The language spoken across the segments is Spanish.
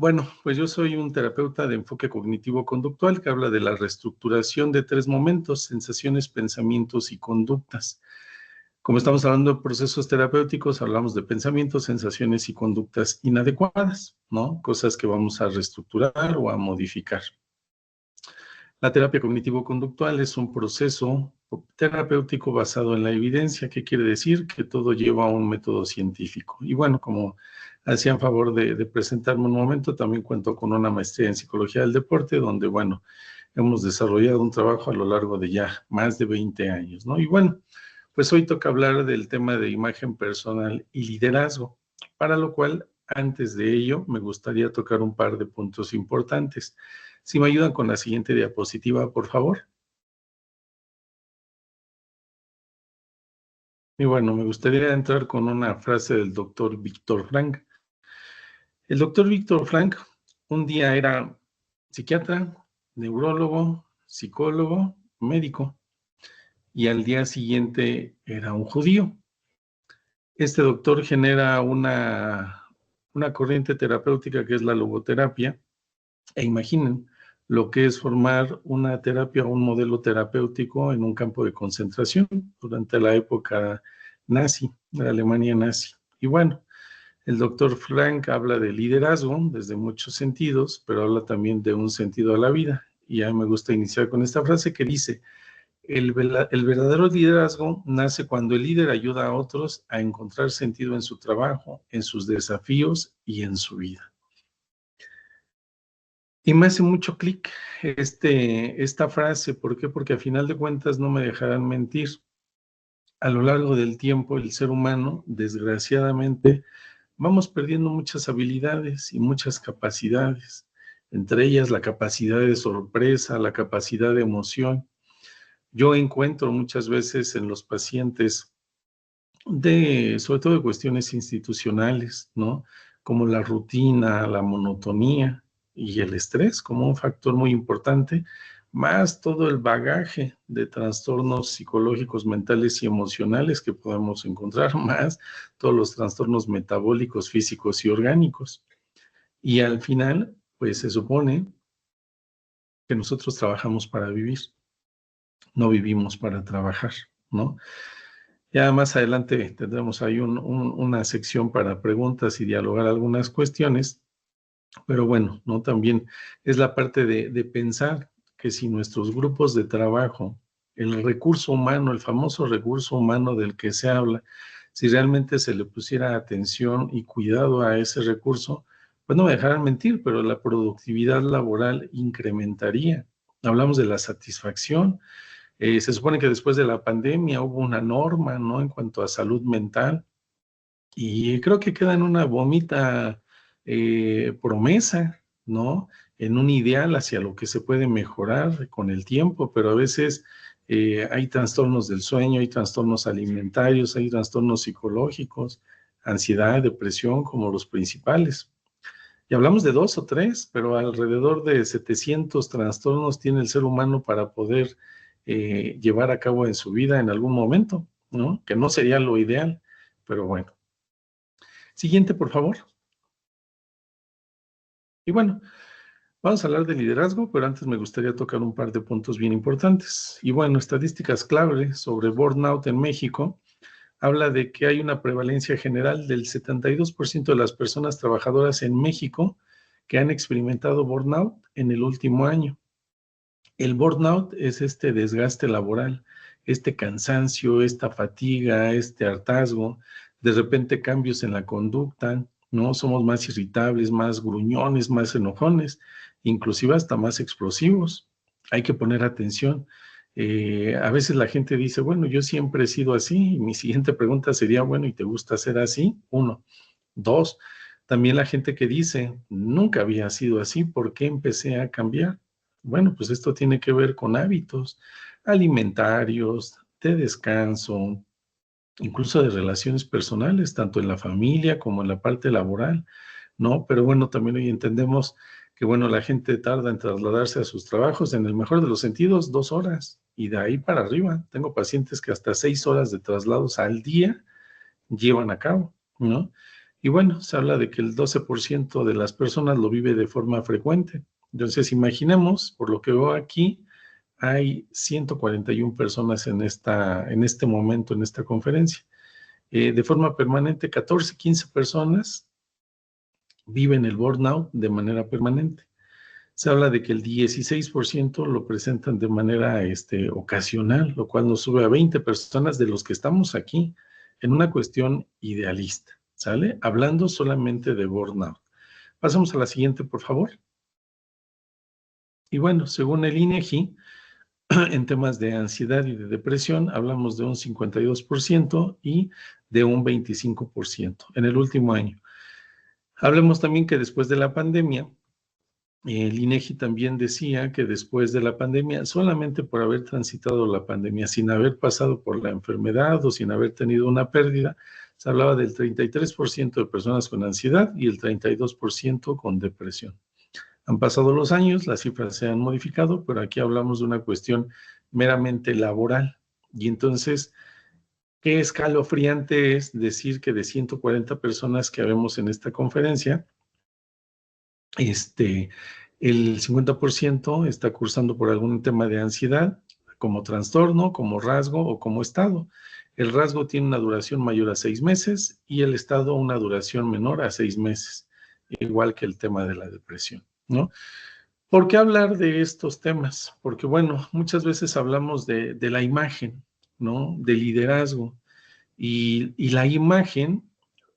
Bueno, pues yo soy un terapeuta de enfoque cognitivo-conductual que habla de la reestructuración de 3 momentos: sensaciones, pensamientos y conductas. Como estamos hablando de procesos terapéuticos, hablamos de pensamientos, sensaciones y conductas inadecuadas, ¿no? Cosas que vamos a reestructurar o a modificar. La terapia cognitivo-conductual es un proceso terapéutico basado en la evidencia. ¿Qué quiere decir? Que todo lleva a un método científico. Y bueno, como hacían favor de presentarme un momento, también cuento con una maestría en psicología del deporte, donde, bueno, hemos desarrollado un trabajo a lo largo de ya más de 20 años, ¿no? Y bueno, pues hoy toca hablar del tema de imagen personal y liderazgo, para lo cual, antes de ello, me gustaría tocar un par de puntos importantes. Si me ayudan con la siguiente diapositiva, por favor. Y bueno, me gustaría entrar con una frase del doctor Víctor Frank. El doctor Víctor Frank un día era psiquiatra, neurólogo, psicólogo, médico, y al día siguiente era un judío. Este doctor genera una corriente terapéutica que es la logoterapia, e imaginen lo que es formar una terapia o un modelo terapéutico en un campo de concentración durante la época nazi, de la Alemania nazi. Y bueno, el doctor Frank habla de liderazgo desde muchos sentidos, pero habla también de un sentido a la vida. Y a mí me gusta iniciar con esta frase que dice: el verdadero liderazgo nace cuando el líder ayuda a otros a encontrar sentido en su trabajo, en sus desafíos y en su vida. Y me hace mucho clic esta frase. ¿Por qué? Porque a final de cuentas no me dejarán mentir. A lo largo del tiempo, el ser humano, desgraciadamente, vamos perdiendo muchas habilidades y muchas capacidades, entre ellas la capacidad de sorpresa, la capacidad de emoción. Yo encuentro muchas veces en los pacientes sobre todo de cuestiones institucionales, ¿no? Como la rutina, la monotonía y el estrés como un factor muy importante, más todo el bagaje de trastornos psicológicos, mentales y emocionales que podemos encontrar, más todos los trastornos metabólicos, físicos y orgánicos. Y al final, pues se supone que nosotros trabajamos para vivir, no vivimos para trabajar, ¿no? Ya más adelante tendremos ahí una sección para preguntas y dialogar algunas cuestiones, pero bueno, ¿no? También es la parte de pensar que si nuestros grupos de trabajo, el recurso humano, el famoso recurso humano del que se habla, si realmente se le pusiera atención y cuidado a ese recurso, pues no me dejarán mentir, pero la productividad laboral incrementaría. Hablamos de la satisfacción. Se supone que después de la pandemia hubo una norma, ¿no? En cuanto a salud mental, y creo que queda en una bonita promesa, ¿no? En un ideal hacia lo que se puede mejorar con el tiempo, pero a veces hay trastornos del sueño, hay trastornos alimentarios, hay trastornos psicológicos, ansiedad, depresión como los principales. Y hablamos de 2 o 3, pero alrededor de 700 trastornos tiene el ser humano para poder llevar a cabo en su vida en algún momento, ¿no? Que no sería lo ideal, pero bueno. Siguiente, por favor. Y bueno, vamos a hablar de liderazgo, pero antes me gustaría tocar un par de puntos bien importantes. Y bueno, estadísticas clave sobre burnout en México habla de que hay una prevalencia general del 72% de las personas trabajadoras en México que han experimentado burnout en el último año. El burnout es este desgaste laboral, este cansancio, esta fatiga, este hartazgo, de repente cambios en la conducta, ¿no? Somos más irritables, más gruñones, más enojones, inclusive hasta más explosivos. Hay que poner atención. A veces la gente dice, bueno, yo siempre he sido así, y mi siguiente pregunta sería, bueno, ¿y te gusta ser así? 1. 2, también la gente que dice, nunca había sido así, ¿por qué empecé a cambiar? Bueno, pues esto tiene que ver con hábitos alimentarios, de descanso, incluso de relaciones personales, tanto en la familia como en la parte laboral, ¿no? Pero bueno, también hoy entendemos que, bueno, la gente tarda en trasladarse a sus trabajos, en el mejor de los sentidos, 2 horas, y de ahí para arriba. Tengo pacientes que hasta 6 horas de traslados al día llevan a cabo, ¿no? Y bueno, se habla de que el 12% de las personas lo vive de forma frecuente. Entonces, imaginemos, por lo que veo aquí, hay 141 personas en este momento, en esta conferencia. De forma permanente, 14, 15 personas viven el burnout de manera permanente. Se habla de que el 16% lo presentan de manera ocasional, lo cual nos sube a 20 personas de los que estamos aquí en una cuestión idealista, ¿sale? Hablando solamente de burnout. Pasamos a la siguiente, por favor. Y bueno, según el INEGI, en temas de ansiedad y de depresión, hablamos de un 52% y de un 25% en el último año. Hablemos también que después de la pandemia, el INEGI también decía que después de la pandemia, solamente por haber transitado la pandemia, sin haber pasado por la enfermedad o sin haber tenido una pérdida, se hablaba del 33% de personas con ansiedad y el 32% con depresión. Han pasado los años, las cifras se han modificado, pero aquí hablamos de una cuestión meramente laboral. Y entonces, qué escalofriante es decir que de 140 personas que habemos en esta conferencia, el 50% está cursando por algún tema de ansiedad, como trastorno, como rasgo o como estado. El rasgo tiene una duración mayor a 6 meses y el estado una duración menor a 6 meses, igual que el tema de la depresión, ¿no? ¿Por qué hablar de estos temas? Porque, bueno, muchas veces hablamos de la imagen, ¿no? De liderazgo. Y la imagen,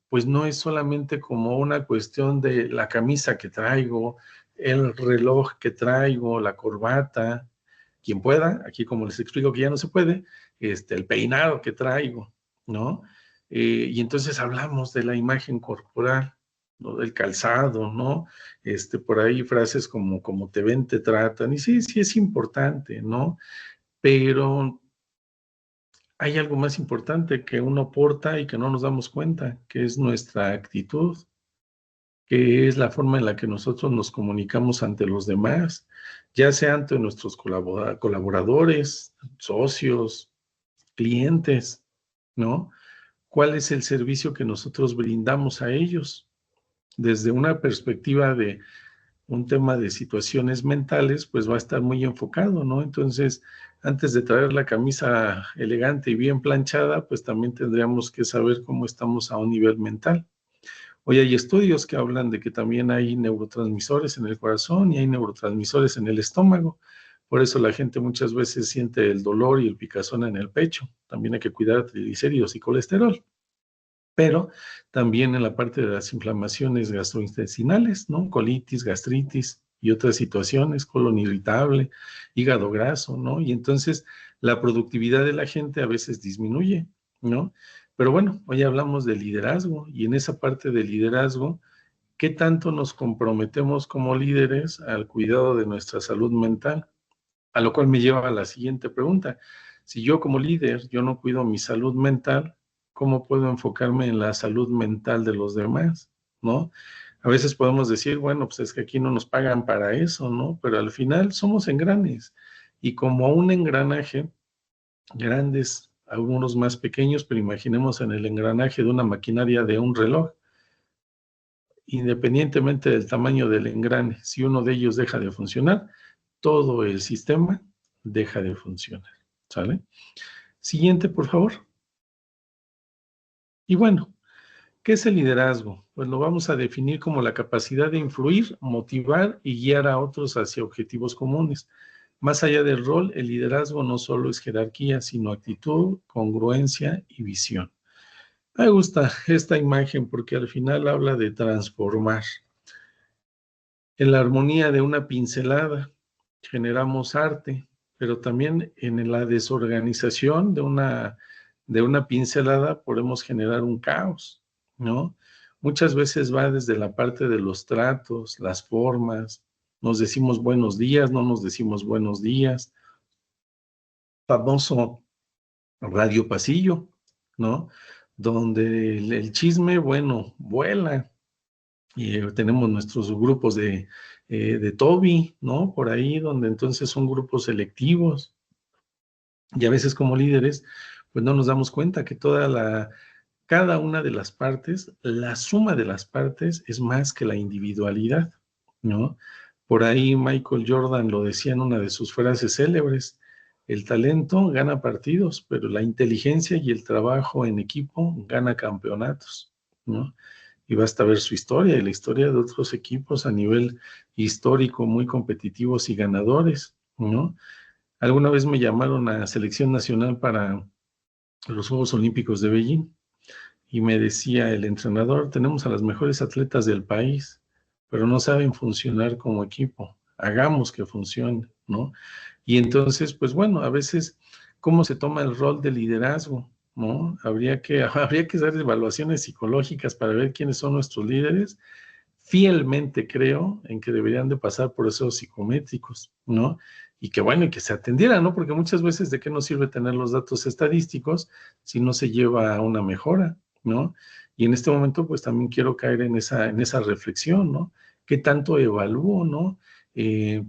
pues no es solamente como una cuestión de la camisa que traigo, el reloj que traigo, la corbata, quien pueda, aquí como les explico que ya no se puede, el peinado que traigo, ¿no? Y entonces hablamos de la imagen corporal, ¿no? Del calzado, ¿no? Por ahí frases como te ven, te tratan, y sí, sí es importante, ¿no? Pero hay algo más importante que uno porta y que no nos damos cuenta, que es nuestra actitud, que es la forma en la que nosotros nos comunicamos ante los demás, ya sea ante nuestros colaboradores, socios, clientes, ¿no? ¿Cuál es el servicio que nosotros brindamos a ellos? Desde una perspectiva de un tema de situaciones mentales, pues va a estar muy enfocado, ¿no? Entonces, antes de traer la camisa elegante y bien planchada, pues también tendríamos que saber cómo estamos a un nivel mental. Hoy hay estudios que hablan de que también hay neurotransmisores en el corazón y hay neurotransmisores en el estómago. Por eso la gente muchas veces siente el dolor y el picazón en el pecho. También hay que cuidar triglicéridos y colesterol. Pero también en la parte de las inflamaciones gastrointestinales, ¿no? Colitis, gastritis y otras situaciones, colon irritable, hígado graso, ¿no? Y entonces la productividad de la gente a veces disminuye, ¿no? Pero bueno, hoy hablamos de liderazgo y en esa parte de liderazgo, ¿qué tanto nos comprometemos como líderes al cuidado de nuestra salud mental? A lo cual me lleva a la siguiente pregunta. Si yo como líder, yo no cuido mi salud mental, ¿cómo puedo enfocarme en la salud mental de los demás? ¿No? A veces podemos decir, bueno, pues es que aquí no nos pagan para eso, ¿no? Pero al final somos engranes. Y como un engranaje, grandes, algunos más pequeños, pero imaginemos en el engranaje de una maquinaria de un reloj, independientemente del tamaño del engrane, si uno de ellos deja de funcionar, todo el sistema deja de funcionar, ¿sale? Siguiente, por favor. Y bueno, ¿qué es el liderazgo? Pues lo vamos a definir como la capacidad de influir, motivar y guiar a otros hacia objetivos comunes. Más allá del rol, el liderazgo no solo es jerarquía, sino actitud, congruencia y visión. Me gusta esta imagen porque al final habla de transformar. En la armonía de una pincelada generamos arte, pero también en la desorganización de una pincelada podemos generar un caos, ¿no? Muchas veces va desde la parte de los tratos, las formas, nos decimos buenos días, no nos decimos buenos días, famoso radio pasillo, ¿no? Donde el chisme, bueno, vuela, y tenemos nuestros grupos de Toby, ¿no? Por ahí, donde entonces son grupos selectivos y a veces como líderes, pues no nos damos cuenta que cada una de las partes, la suma de las partes es más que la individualidad, ¿no? Por ahí Michael Jordan lo decía en una de sus frases célebres: el talento gana partidos, pero la inteligencia y el trabajo en equipo gana campeonatos, ¿no? Y basta ver su historia y la historia de otros equipos a nivel histórico muy competitivos y ganadores, ¿no? Alguna vez me llamaron a selección nacional para los Juegos Olímpicos de Beijing y me decía el entrenador: tenemos a las mejores atletas del país, pero no saben funcionar como equipo, hagamos que funcione, ¿no? Y entonces, pues bueno, a veces, ¿cómo se toma el rol de liderazgo? ¿No? Habría que hacer evaluaciones psicológicas para ver quiénes son nuestros líderes. Fielmente creo en que deberían de pasar por esos psicométricos, ¿no? Y que bueno, y que se atendieran, ¿no? Porque muchas veces, ¿de qué nos sirve tener los datos estadísticos si no se lleva a una mejora, ¿no? Y en este momento, pues también quiero caer en esa reflexión, ¿no? ¿Qué tanto evalúo, ¿no? Eh,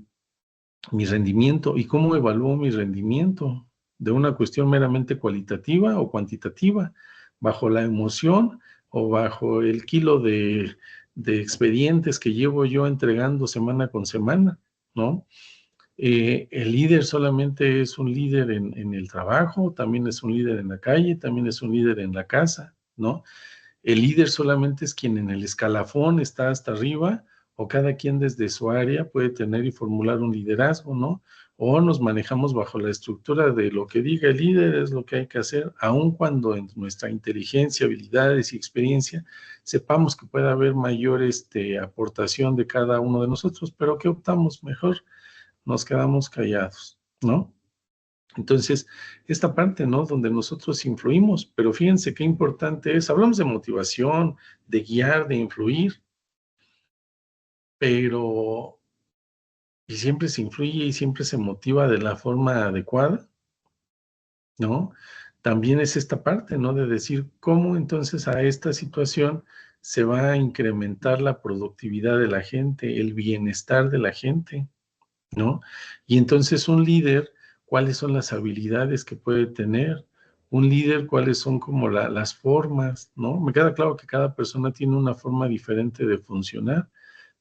Mi rendimiento y cómo evalúo mi rendimiento, de una cuestión meramente cualitativa o cuantitativa, bajo la emoción o bajo el kilo de expedientes que llevo yo entregando semana con semana, ¿no? El líder solamente es un líder en el trabajo, también es un líder en la calle, también es un líder en la casa, ¿no? El líder solamente es quien en el escalafón está hasta arriba, o cada quien desde su área puede tener y formular un liderazgo, ¿no? O nos manejamos bajo la estructura de lo que diga el líder es lo que hay que hacer, aun cuando en nuestra inteligencia, habilidades y experiencia sepamos que puede haber mayor aportación de cada uno de nosotros, pero ¿qué optamos? Mejor nos quedamos callados, ¿no? Entonces, esta parte, ¿no? Donde nosotros influimos, pero fíjense qué importante es. Hablamos de motivación, de guiar, de influir, pero ¿y siempre se influye y siempre se motiva de la forma adecuada? ¿No? También es esta parte, ¿no? De decir cómo entonces a esta situación se va a incrementar la productividad de la gente, el bienestar de la gente, ¿no? Y entonces un líder, ¿cuáles son las habilidades que puede tener? Un líder, ¿cuáles son como las formas, ¿no? Me queda claro que cada persona tiene una forma diferente de funcionar,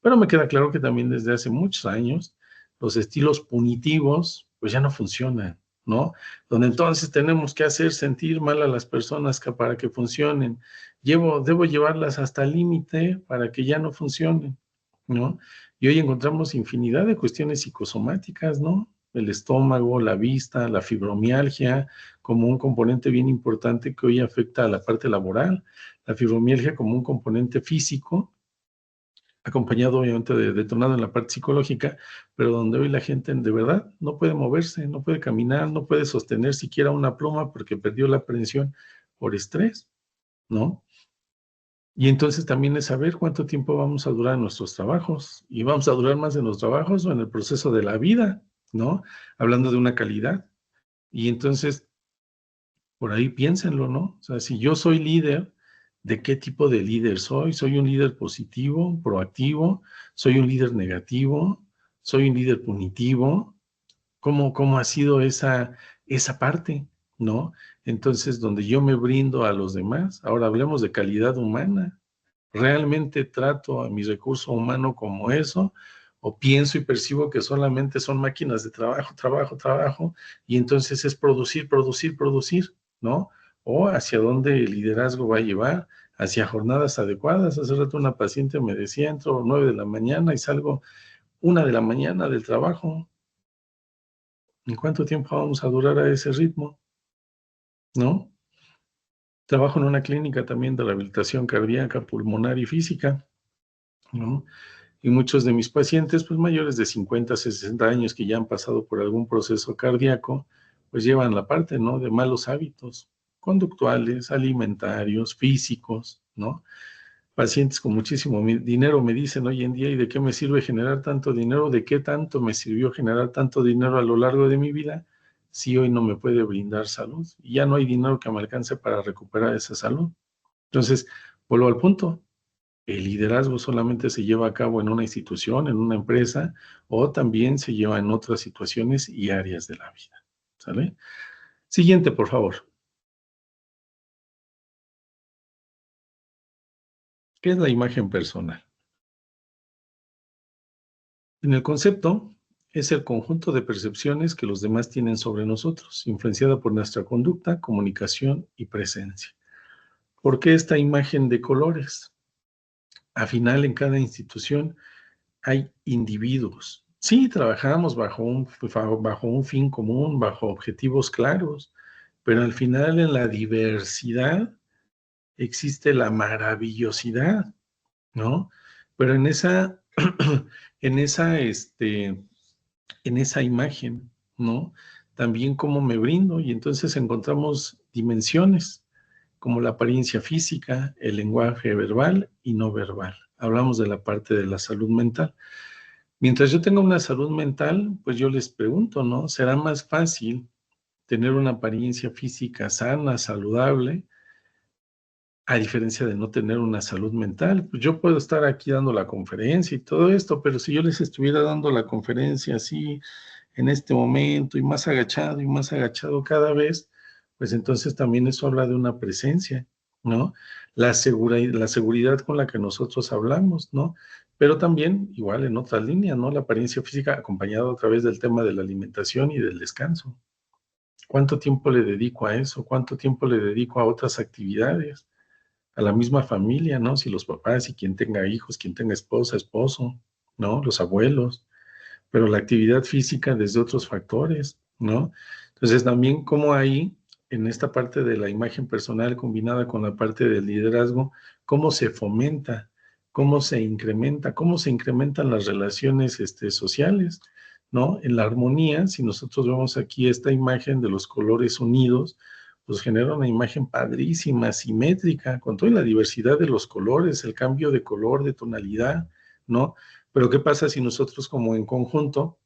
pero me queda claro que también desde hace muchos años los estilos punitivos pues ya no funcionan, ¿no? Donde entonces tenemos que hacer sentir mal a las personas para que funcionen. Debo llevarlas hasta el límite para que ya no funcionen, ¿no? Y hoy encontramos infinidad de cuestiones psicosomáticas, ¿no? El estómago, la vista, la fibromialgia, como un componente bien importante que hoy afecta a la parte laboral, la fibromialgia como un componente físico, acompañado obviamente de detonado en la parte psicológica, pero donde hoy la gente de verdad no puede moverse, no puede caminar, no puede sostener siquiera una pluma porque perdió la aprehensión por estrés, ¿no? Y entonces también es saber cuánto tiempo vamos a durar en nuestros trabajos, y vamos a durar más en los trabajos o en el proceso de la vida, ¿no? Hablando de una calidad. Y entonces, por ahí piénsenlo, ¿no? O sea, si yo soy líder, ¿de qué tipo de líder soy? ¿Soy un líder positivo, proactivo? ¿Soy un líder negativo? ¿Soy un líder punitivo? ¿Cómo ha sido esa parte, ¿no? Entonces, donde yo me brindo a los demás, ahora hablemos de calidad humana. ¿Realmente trato a mi recurso humano como eso? ¿O pienso y percibo que solamente son máquinas de trabajo, trabajo, trabajo, y entonces es producir, producir, producir, ¿no? ¿O hacia dónde el liderazgo va a llevar? Hacia jornadas adecuadas. Hace rato una paciente me decía: entro 9 de la mañana y salgo 1 de la mañana del trabajo. ¿En cuánto tiempo vamos a durar a ese ritmo? ¿No? Trabajo en una clínica también de rehabilitación cardíaca, pulmonar y física, ¿no? Y muchos de mis pacientes, pues mayores de 50, 60 años que ya han pasado por algún proceso cardíaco, pues llevan la parte, ¿no? De malos hábitos conductuales, alimentarios, físicos, ¿no? Pacientes con muchísimo dinero me dicen hoy en día: ¿y de qué me sirve generar tanto dinero? ¿De qué tanto me sirvió generar tanto dinero a lo largo de mi vida si hoy no me puede brindar salud? Y ya no hay dinero que me alcance para recuperar esa salud. Entonces, vuelvo al punto. El liderazgo solamente se lleva a cabo en una institución, en una empresa, o también se lleva en otras situaciones y áreas de la vida. ¿Sale? Siguiente, por favor. ¿Qué es la imagen personal? En el concepto, es el conjunto de percepciones que los demás tienen sobre nosotros, influenciada por nuestra conducta, comunicación y presencia. ¿Por qué esta imagen de colores? Al final, en cada institución hay individuos. Sí, trabajamos bajo un fin común, bajo objetivos claros, pero al final en la diversidad existe la maravillosidad, ¿no? Pero en esa, en esa imagen, ¿no? También cómo me brindo y entonces encontramos dimensiones como la apariencia física, el lenguaje verbal y no verbal. Hablamos de la parte de la salud mental. Mientras yo tenga una salud mental, pues yo les pregunto, ¿no? ¿Será más fácil tener una apariencia física sana, saludable, a diferencia de no tener una salud mental? Pues yo puedo estar aquí dando la conferencia y todo esto, pero si yo les estuviera dando la conferencia así en este momento y más agachado cada vez, pues entonces también eso habla de una presencia, ¿no? La seguridad con la que nosotros hablamos, ¿no? Pero también, igual en otra línea, ¿no? La apariencia física acompañada a través del tema de la alimentación y del descanso. ¿Cuánto tiempo le dedico a eso? ¿Cuánto tiempo le dedico a otras actividades? A la misma familia, ¿no? Si los papás y quien tenga hijos, quien tenga esposa, esposo, ¿no? Los abuelos, pero la actividad física desde otros factores, ¿no? Entonces también como ahí, en esta parte de la imagen personal combinada con la parte del liderazgo, cómo se fomenta, cómo se incrementan las relaciones sociales, ¿no? En la armonía, si nosotros vemos aquí esta imagen de los colores unidos, pues genera una imagen padrísima, simétrica, con toda la diversidad de los colores, el cambio de color, de tonalidad, ¿no? Pero ¿qué pasa si nosotros como en conjunto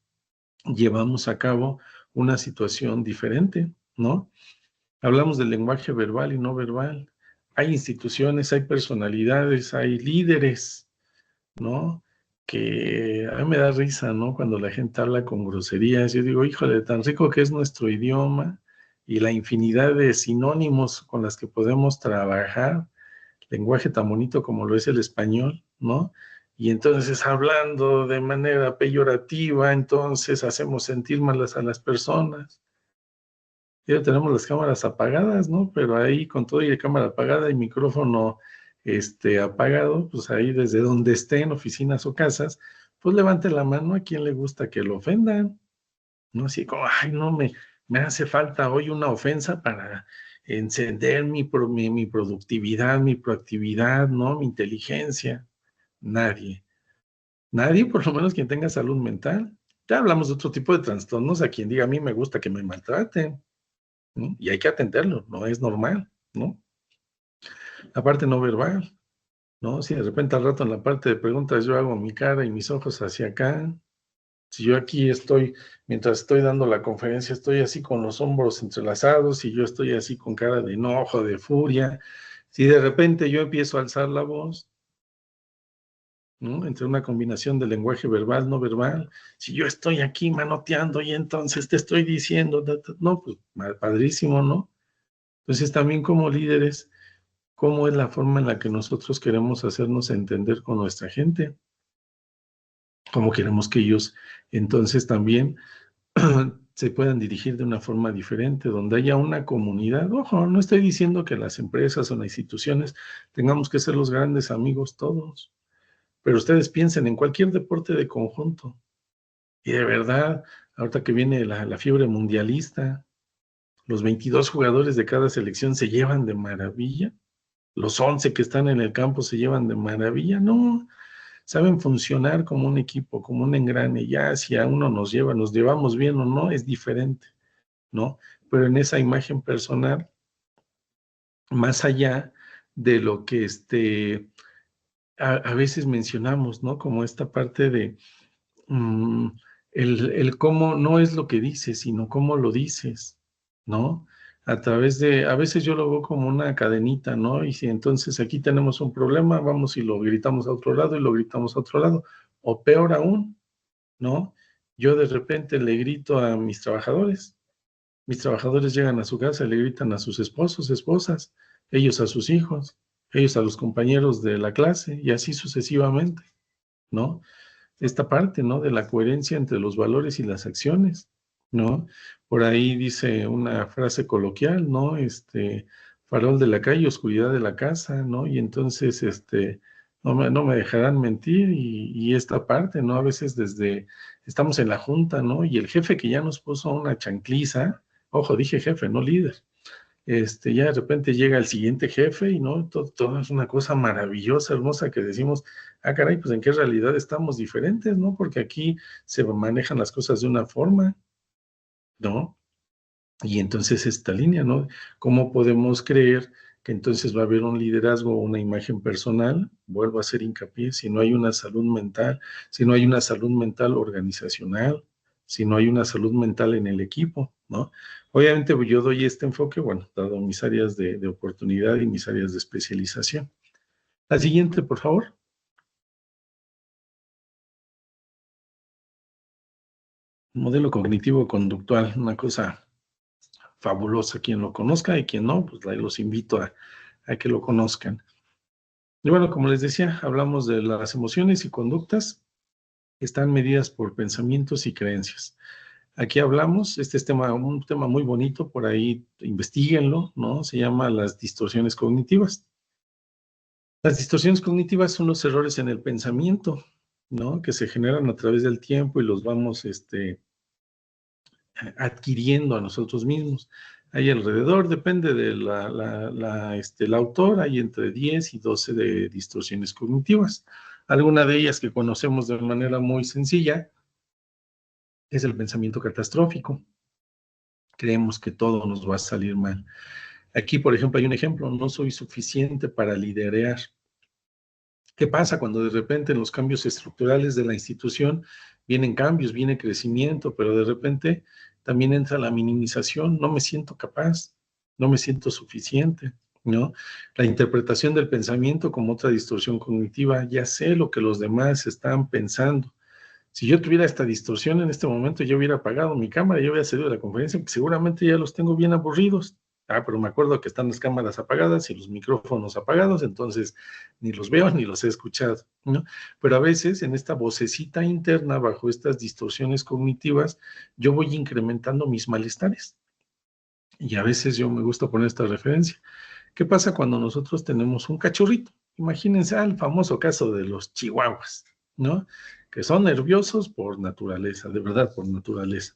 llevamos a cabo una situación diferente, ¿no? Hablamos del lenguaje verbal y no verbal. Hay instituciones, hay personalidades, hay líderes, ¿no? Que a mí me da risa, ¿no? Cuando la gente habla con groserías, yo digo, híjole, tan rico que es nuestro idioma y la infinidad de sinónimos con las que podemos trabajar, lenguaje tan bonito como lo es el español, ¿no? Y entonces hablando de manera peyorativa, entonces hacemos sentir malas a las personas. Ya tenemos las cámaras apagadas, ¿no? Pero ahí con todo y la cámara apagada y micrófono apagado, pues ahí desde donde estén, oficinas o casas, pues levante la mano a quien le gusta que lo ofendan, ¿no? Así como, ay, no, me hace falta hoy una ofensa para encender mi productividad, mi proactividad, ¿no? Mi inteligencia. Nadie. Nadie, por lo menos quien tenga salud mental. Ya hablamos de otro tipo de trastornos, a quien diga, a mí me gusta que me maltraten, ¿no? Y hay que atenderlo, no es normal, ¿no? La parte no verbal, ¿no? Si de repente al rato en la parte de preguntas yo hago mi cara y mis ojos hacia acá, si yo aquí estoy, mientras estoy dando la conferencia, estoy así con los hombros entrelazados y yo estoy así con cara de enojo, de furia, si de repente yo empiezo a alzar la voz, ¿no? Entre una combinación de lenguaje verbal, no verbal, si yo estoy aquí manoteando y entonces te estoy diciendo, no, pues padrísimo, ¿no? Entonces también como líderes, ¿cómo es la forma en la que nosotros queremos hacernos entender con nuestra gente? ¿Cómo queremos que ellos entonces también se puedan dirigir de una forma diferente, donde haya una comunidad? Ojo, no estoy diciendo que las empresas o las instituciones tengamos que ser los grandes amigos todos, pero ustedes piensen en cualquier deporte de conjunto. Y de verdad, ahorita que viene la fiebre mundialista, los 22 jugadores de cada selección se llevan de maravilla, los 11 que están en el campo se llevan de maravilla, no, saben funcionar como un equipo, como un engrane, ya si a uno nos llevamos bien o no, es diferente, ¿no? Pero en esa imagen personal, más allá de lo que a veces mencionamos, ¿no? Como esta parte de mm, el cómo no es lo que dices, sino cómo lo dices, ¿no? A través a veces yo lo veo como una cadenita, ¿no? Y si entonces aquí tenemos un problema, vamos y lo gritamos a otro lado y lo gritamos a otro lado. O peor aún, ¿no? Yo de repente le grito a mis trabajadores llegan a su casa y le gritan a sus esposos, esposas, ellos a sus hijos. ellos a los compañeros de la clase y así sucesivamente, ¿no? Esta parte, ¿no? De la coherencia entre los valores y las acciones, ¿no? Por ahí dice una frase coloquial, ¿no? Farol de la calle, oscuridad de la casa, ¿no? Y entonces, no me dejarán mentir y esta parte, ¿no? A veces estamos en la junta, ¿no? Y el jefe que ya nos puso una chancliza, ojo, dije jefe, no líder, ya de repente llega el siguiente jefe y no, todo es una cosa maravillosa, hermosa, que decimos, ah, caray, pues en qué realidad estamos diferentes, ¿no? Porque aquí se manejan las cosas de una forma, ¿no? Y entonces esta línea, ¿no? ¿Cómo podemos creer que entonces va a haber un liderazgo o una imagen personal? Vuelvo a hacer hincapié, si no hay una salud mental, si no hay una salud mental organizacional, si no hay una salud mental en el equipo, ¿no? Obviamente pues, yo doy este enfoque, bueno, dado mis áreas de oportunidad y mis áreas de especialización. La siguiente, por favor. Modelo cognitivo conductual, una cosa fabulosa. Quien lo conozca y quien no, pues ahí los invito a que lo conozcan. Y bueno, como les decía, hablamos de las emociones y conductas que están medidas por pensamientos y creencias. Aquí hablamos, este es un tema muy bonito, por ahí investiguenlo, ¿no? Se llama las distorsiones cognitivas. Las distorsiones cognitivas son los errores en el pensamiento, ¿no? Que se generan a través del tiempo y los vamos, adquiriendo a nosotros mismos. Hay alrededor, depende de el autor, hay entre 10 y 12 de distorsiones cognitivas. Alguna de ellas que conocemos de manera muy sencilla es el pensamiento catastrófico. Creemos que todo nos va a salir mal. Aquí, por ejemplo, hay un ejemplo, no soy suficiente para liderear. ¿Qué pasa cuando de repente en los cambios estructurales de la institución vienen cambios, viene crecimiento, pero de repente también entra la minimización? No me siento capaz, no me siento suficiente, ¿no? La interpretación del pensamiento como otra distorsión cognitiva, ya sé lo que los demás están pensando. Si yo tuviera esta distorsión en este momento, yo hubiera apagado mi cámara, yo hubiera salido de la conferencia, porque seguramente ya los tengo bien aburridos. Ah, pero me acuerdo que están las cámaras apagadas y los micrófonos apagados, entonces ni los veo ni los he escuchado, ¿no? Pero a veces en esta vocecita interna, bajo estas distorsiones cognitivas, yo voy incrementando mis malestares. Y a veces yo me gusta poner esta referencia. ¿Qué pasa cuando nosotros tenemos un cachorrito? Imagínense el famoso caso de los chihuahuas, ¿no? Que son nerviosos por naturaleza, de verdad, por naturaleza.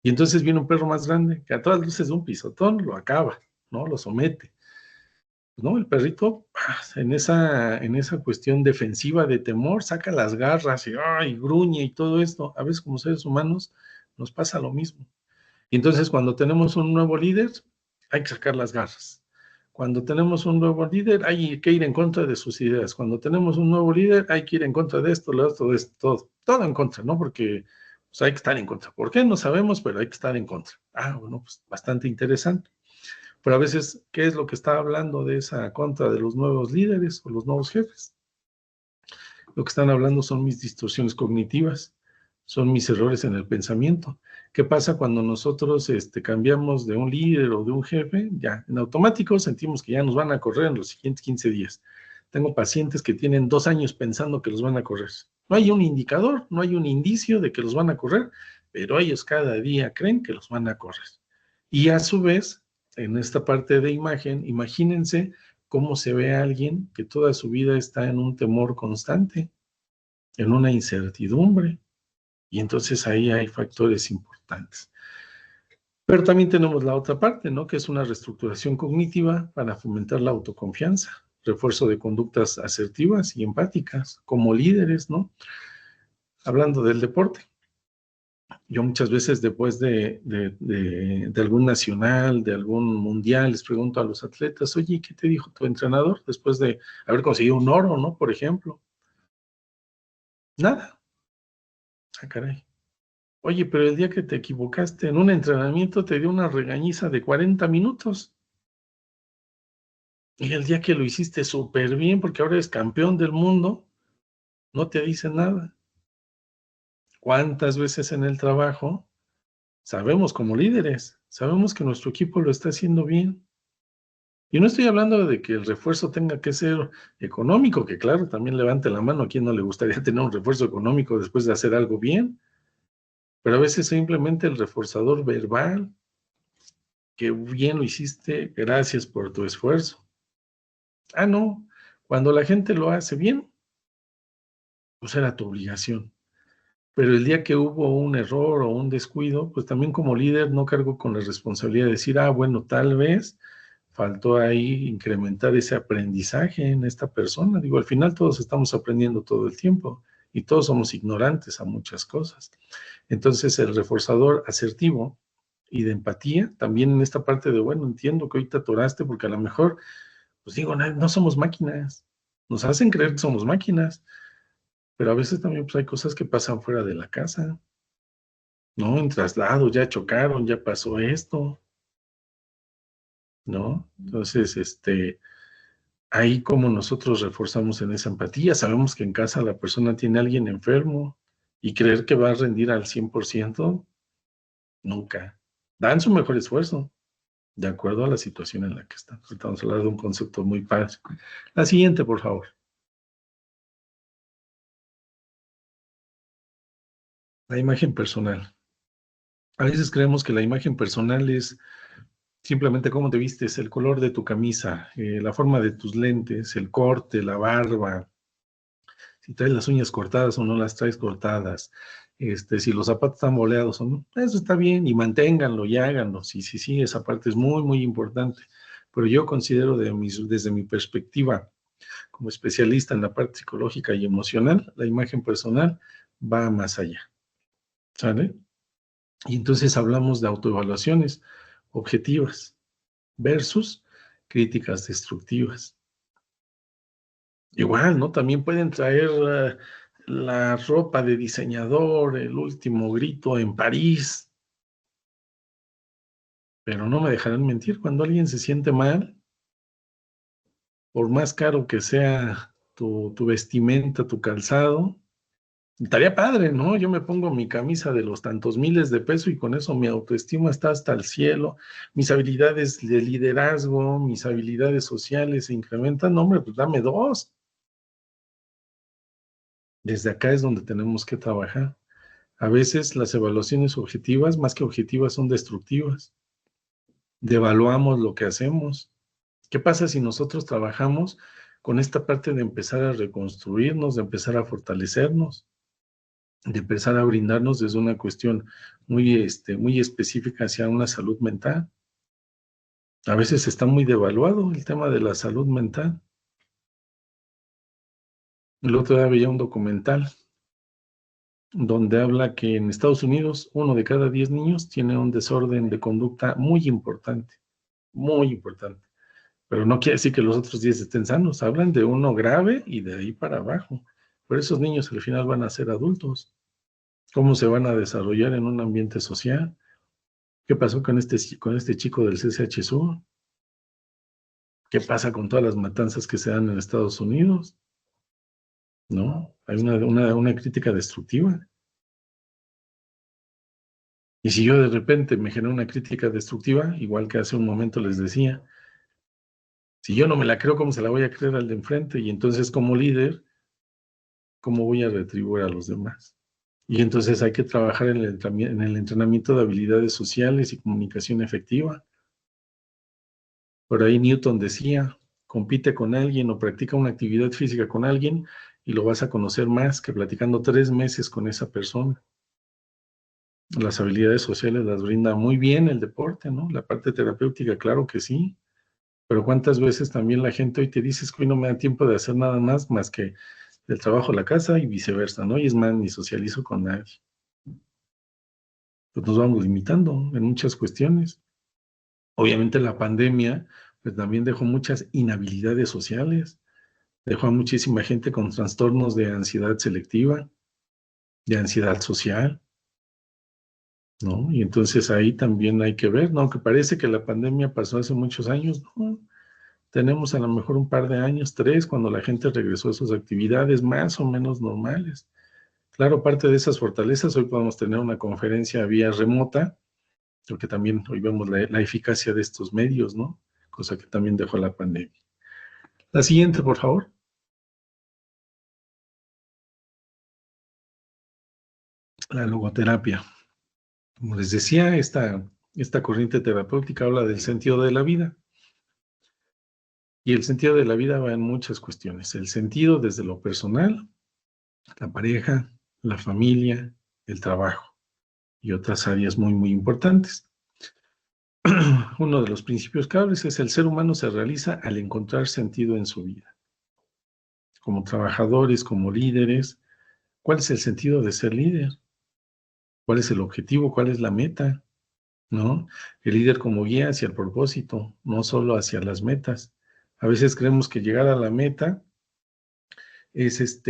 Y entonces viene un perro más grande que a todas luces de un pisotón lo acaba, ¿no? Lo somete. ¿No? El perrito, en esa cuestión defensiva de temor, saca las garras y ¡ay! Gruñe y todo esto. A veces como seres humanos nos pasa lo mismo. Y entonces cuando tenemos un nuevo líder, hay que sacar las garras. Cuando tenemos un nuevo líder, hay que ir en contra de sus ideas. Cuando tenemos un nuevo líder, hay que ir en contra de esto, lo otro, de esto, todo en contra, ¿no? Porque pues, hay que estar en contra. ¿Por qué? No sabemos, pero hay que estar en contra. Ah, bueno, pues bastante interesante. Pero a veces, ¿qué es lo que está hablando de esa contra de los nuevos líderes o los nuevos jefes? Lo que están hablando son mis distorsiones cognitivas, son mis errores en el pensamiento. ¿Qué pasa cuando nosotros cambiamos de un líder o de un jefe? Ya, en automático sentimos que ya nos van a correr en los siguientes 15 días. Tengo pacientes que tienen 2 años pensando que los van a correr. No hay un indicador, no hay un indicio de que los van a correr, pero ellos cada día creen que los van a correr. Y a su vez, en esta parte de imagen, imagínense cómo se ve a alguien que toda su vida está en un temor constante, en una incertidumbre, y entonces ahí hay factores importantes. Pero también tenemos la otra parte, ¿no? Que es una reestructuración cognitiva para fomentar la autoconfianza, refuerzo de conductas asertivas y empáticas como líderes, ¿no? Hablando del deporte. Yo muchas veces después de algún nacional, de algún mundial, les pregunto a los atletas, oye, ¿qué te dijo tu entrenador después de haber conseguido un oro, ¿no? Por ejemplo. Nada. Ah, caray. Oye, pero el día que te equivocaste en un entrenamiento te dio una regañiza de 40 minutos. Y el día que lo hiciste súper bien, porque ahora eres campeón del mundo, no te dice nada. ¿Cuántas veces en el trabajo sabemos como líderes, sabemos que nuestro equipo lo está haciendo bien, Y no estoy hablando de que el refuerzo tenga que ser económico, que claro, también levante la mano a quien no le gustaría tener un refuerzo económico después de hacer algo bien, pero a veces simplemente el reforzador verbal, que bien lo hiciste, gracias por tu esfuerzo. Ah, no, cuando la gente lo hace bien, pues era tu obligación. Pero el día que hubo un error o un descuido, pues también como líder no cargo con la responsabilidad de decir, ah, bueno, tal vez faltó ahí incrementar ese aprendizaje en esta persona. Digo, al final todos estamos aprendiendo todo el tiempo y todos somos ignorantes a muchas cosas. Entonces, el reforzador asertivo y de empatía, también en esta parte de, bueno, entiendo que hoy te atoraste porque a lo mejor, pues digo, no somos máquinas, nos hacen creer que somos máquinas, pero a veces también pues, hay cosas que pasan fuera de la casa, ¿no? En traslado, ya chocaron, ya pasó esto, ¿no? Entonces, ahí como nosotros reforzamos en esa empatía, sabemos que en casa la persona tiene a alguien enfermo y creer que va a rendir al 100%, nunca. Dan su mejor esfuerzo, de acuerdo a la situación en la que están. Ahorita vamos a hablar de un concepto muy padre. La siguiente, por favor. La imagen personal. A veces creemos que la imagen personal es simplemente cómo te vistes, el color de tu camisa, la forma de tus lentes, el corte, la barba, si traes las uñas cortadas o no las traes cortadas, si los zapatos están boleados o no, eso está bien y manténganlo y háganlo. Sí, sí, sí, esa parte es muy, muy importante. Pero yo considero desde mi perspectiva como especialista en la parte psicológica y emocional, la imagen personal va más allá, ¿sale? Y entonces hablamos de autoevaluaciones objetivas versus críticas destructivas. Igual, ¿no? También pueden traer la ropa de diseñador, el último grito en París, pero no me dejarán mentir, cuando alguien se siente mal, por más caro que sea tu vestimenta, tu calzado, estaría padre, ¿no? Yo me pongo mi camisa de los tantos miles de pesos y con eso mi autoestima está hasta el cielo, mis habilidades de liderazgo, mis habilidades sociales se incrementan, no, hombre, pues dame dos. Desde acá es donde tenemos que trabajar. A veces las evaluaciones objetivas, más que objetivas, son destructivas. Devaluamos lo que hacemos. ¿Qué pasa si nosotros trabajamos con esta parte de empezar a reconstruirnos, de empezar a fortalecernos, de empezar a brindarnos desde una cuestión muy específica hacia una salud mental? A veces está muy devaluado el tema de la salud mental. El otro día veía un documental donde habla que en Estados Unidos 1 de cada 10 niños tiene un desorden de conducta muy importante. Pero no quiere decir que los otros 10 estén sanos, hablan de uno grave y de ahí para abajo. Pero esos niños al final van a ser adultos. ¿Cómo se van a desarrollar en un ambiente social? ¿Qué pasó con este chico del CCH Sur? ¿Qué pasa con todas las matanzas que se dan en Estados Unidos? ¿No? Hay una crítica destructiva. Y si yo de repente me genero una crítica destructiva, igual que hace un momento les decía, si yo no me la creo, ¿cómo se la voy a creer al de enfrente? Y entonces como líder, ¿cómo voy a retribuir a los demás? Y entonces hay que trabajar en el entrenamiento de habilidades sociales y comunicación efectiva. Por ahí Newton decía, compite con alguien o practica una actividad física con alguien y lo vas a conocer más que platicando 3 meses con esa persona. Las habilidades sociales las brinda muy bien el deporte, ¿no? La parte terapéutica, claro que sí. Pero cuántas veces también la gente hoy te dice es que hoy no me da tiempo de hacer nada más que el trabajo a la casa y viceversa, ¿no? Y es más, ni socializo con nadie. Pues nos vamos limitando en muchas cuestiones. Obviamente la pandemia, pues también dejó muchas inhabilidades sociales, dejó a muchísima gente con trastornos de ansiedad selectiva, de ansiedad social, ¿no? Y entonces ahí también hay que ver, ¿no? Aunque parece que la pandemia pasó hace muchos años, ¿no? Tenemos a lo mejor un par de años, 3, cuando la gente regresó a sus actividades más o menos normales. Claro, parte de esas fortalezas, hoy podemos tener una conferencia vía remota, porque también hoy vemos la eficacia de estos medios, ¿no? cosa que también dejó la pandemia. La siguiente, por favor. La logoterapia. Como les decía, esta corriente terapéutica habla del sentido de la vida. Y el sentido de la vida va en muchas cuestiones. El sentido desde lo personal, la pareja, la familia, el trabajo y otras áreas muy, muy importantes. Uno de los principios claves es el ser humano se realiza al encontrar sentido en su vida. Como trabajadores, como líderes, ¿cuál es el sentido de ser líder? ¿Cuál es el objetivo? ¿Cuál es la meta? ¿No? El líder como guía hacia el propósito, no solo hacia las metas. A veces creemos que llegar a la meta es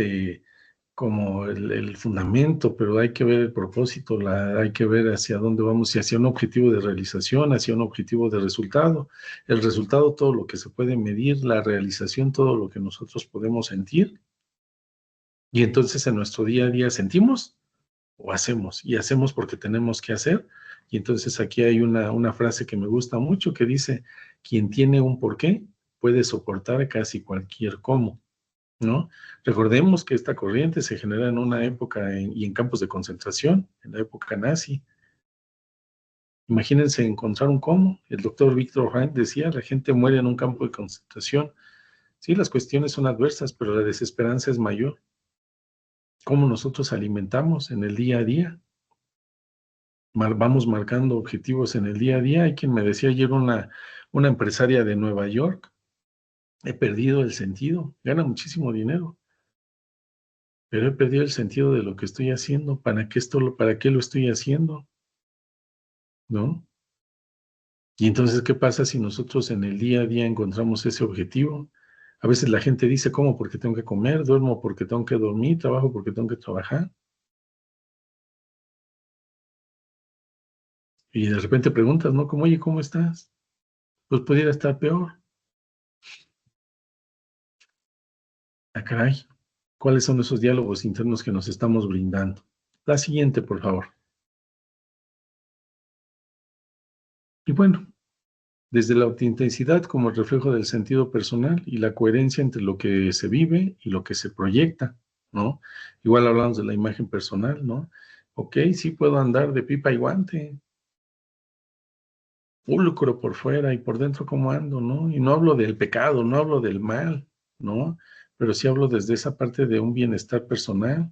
como el fundamento, pero hay que ver el propósito, hay que ver hacia dónde vamos, y hacia un objetivo de realización, hacia un objetivo de resultado. El resultado, todo lo que se puede medir, la realización, todo lo que nosotros podemos sentir. Y entonces en nuestro día a día sentimos o hacemos, y hacemos porque tenemos que hacer. Y entonces aquí hay una frase que me gusta mucho que dice, quien tiene un porqué puede soportar casi cualquier cómo, ¿no? Recordemos que esta corriente se genera en una época y en campos de concentración, en la época nazi. Imagínense encontrar un cómo. El doctor Viktor Frankl decía, la gente muere en un campo de concentración. Sí, las cuestiones son adversas, pero la desesperanza es mayor. ¿Cómo nosotros alimentamos en el día a día? Vamos marcando objetivos en el día a día. Hay quien me decía ayer, una empresaria de Nueva York, he perdido el sentido, gana muchísimo dinero, pero he perdido el sentido de lo que estoy haciendo, para qué lo estoy haciendo, ¿no? Y entonces, ¿qué pasa si nosotros en el día a día encontramos ese objetivo? A veces la gente dice, ¿cómo? Porque tengo que comer, duermo porque tengo que dormir, trabajo porque tengo que trabajar. Y de repente preguntas, ¿no? Como, oye, ¿cómo estás? Pues pudiera estar peor. Ah, caray. ¿Cuáles son esos diálogos internos que nos estamos brindando? La siguiente, por favor. Y bueno, desde la autenticidad como el reflejo del sentido personal y la coherencia entre lo que se vive y lo que se proyecta, ¿no? Igual hablamos de la imagen personal, ¿no? Ok, sí puedo andar de pipa y guante, pulcro por fuera y por dentro cómo ando, ¿no? Y no hablo del pecado, no hablo del mal, ¿no? Pero sí hablo desde esa parte de un bienestar personal,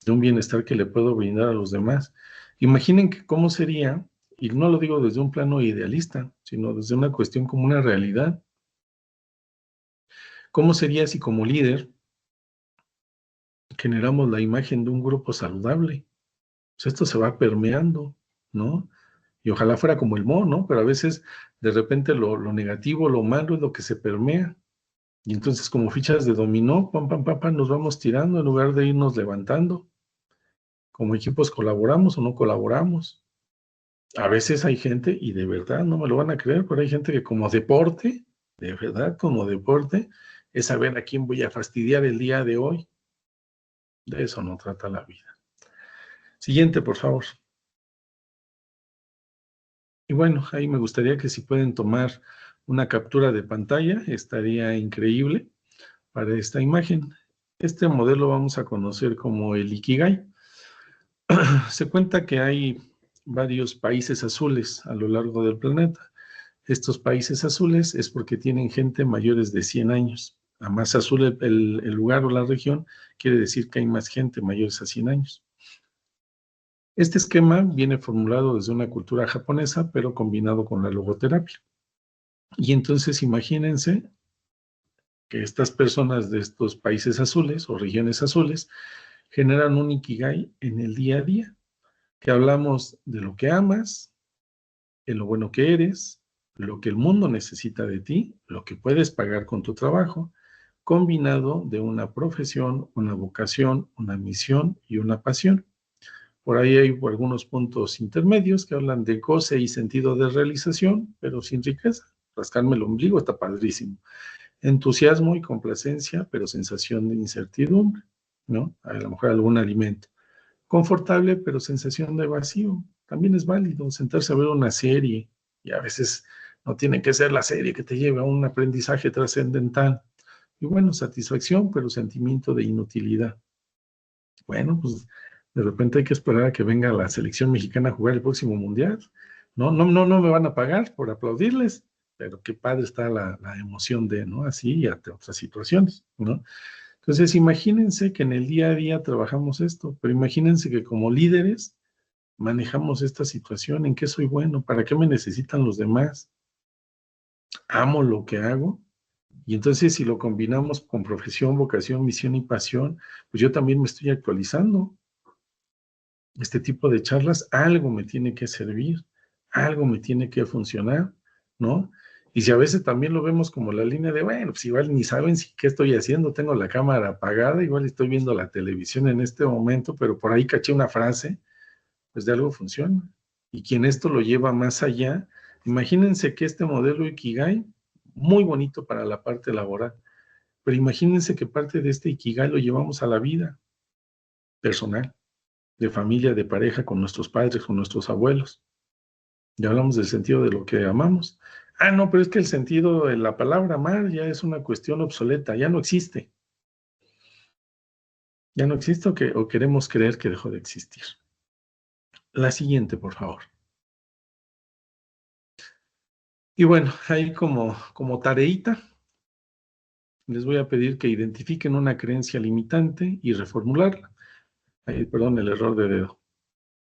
de un bienestar que le puedo brindar a los demás. Imaginen que cómo sería, y no lo digo desde un plano idealista, sino desde una cuestión como una realidad. ¿Cómo sería si como líder generamos la imagen de un grupo saludable? Pues esto se va permeando, ¿no? Y ojalá fuera como el moho, ¿no? Pero a veces de repente lo negativo, lo malo es lo que se permea. Y entonces como fichas de dominó, pam, pam, pam, pam, nos vamos tirando en lugar de irnos levantando. Como equipos colaboramos o no colaboramos. A veces hay gente, y de verdad no me lo van a creer, pero hay gente que como deporte, de verdad como deporte, es saber a quién voy a fastidiar el día de hoy. De eso no trata la vida. Siguiente, por favor. Y bueno, ahí me gustaría que si pueden tomar una captura de pantalla, estaría increíble para esta imagen. Este modelo vamos a conocer como el Ikigai. Se cuenta que hay varios países azules a lo largo del planeta. Estos países azules es porque tienen gente mayores de 100 años. A más azul el lugar o la región, quiere decir que hay más gente mayores a 100 años. Este esquema viene formulado desde una cultura japonesa, pero combinado con la logoterapia. Y entonces imagínense que estas personas de estos países azules o regiones azules generan un ikigai en el día a día, que hablamos de lo que amas, de lo bueno que eres, lo que el mundo necesita de ti, lo que puedes pagar con tu trabajo, combinado de una profesión, una vocación, una misión y una pasión. Por ahí hay algunos puntos intermedios que hablan de goce y sentido de realización, pero sin riqueza. Rascarme el ombligo está padrísimo. Entusiasmo y complacencia, pero sensación de incertidumbre, ¿no? A lo mejor algún alimento. Confortable, pero sensación de vacío. También es válido sentarse a ver una serie y a veces No tiene que ser la serie que te lleve a un aprendizaje trascendental. Y bueno, satisfacción, pero sentimiento de inutilidad. Bueno, pues de repente hay que esperar a que venga la selección mexicana a jugar el próximo mundial. No me van a pagar por aplaudirles, pero qué padre está la emoción de, ¿no? Así y ante otras situaciones, ¿no? Entonces, imagínense que en el día a día trabajamos esto, pero imagínense que como líderes manejamos esta situación, ¿en qué soy bueno? ¿Para qué me necesitan los demás? ¿Amo lo que hago? Y entonces si lo combinamos con profesión, vocación, misión y pasión, pues yo también me estoy actualizando. Este tipo de charlas, algo me tiene que servir, algo me tiene que funcionar, ¿no? Y si a veces también lo vemos como la línea de, bueno, pues igual ni saben si qué estoy haciendo, tengo la cámara apagada, igual estoy viendo la televisión en este momento, pero por ahí caché una frase, pues de algo funciona. Y quien esto lo lleva más allá, imagínense que este modelo Ikigai, muy bonito para la parte laboral, pero imagínense que parte de este Ikigai lo llevamos a la vida personal, de familia, de pareja, con nuestros padres, con nuestros abuelos. Ya hablamos del sentido de lo que amamos. Ah, no, pero es que el sentido de la palabra amar ya es una cuestión obsoleta, ya no existe. Ya no existe o queremos creer que dejó de existir. La siguiente, por favor. Y bueno, ahí como tareita, les voy a pedir que identifiquen una creencia limitante y reformularla. Ay, perdón, el error de dedo.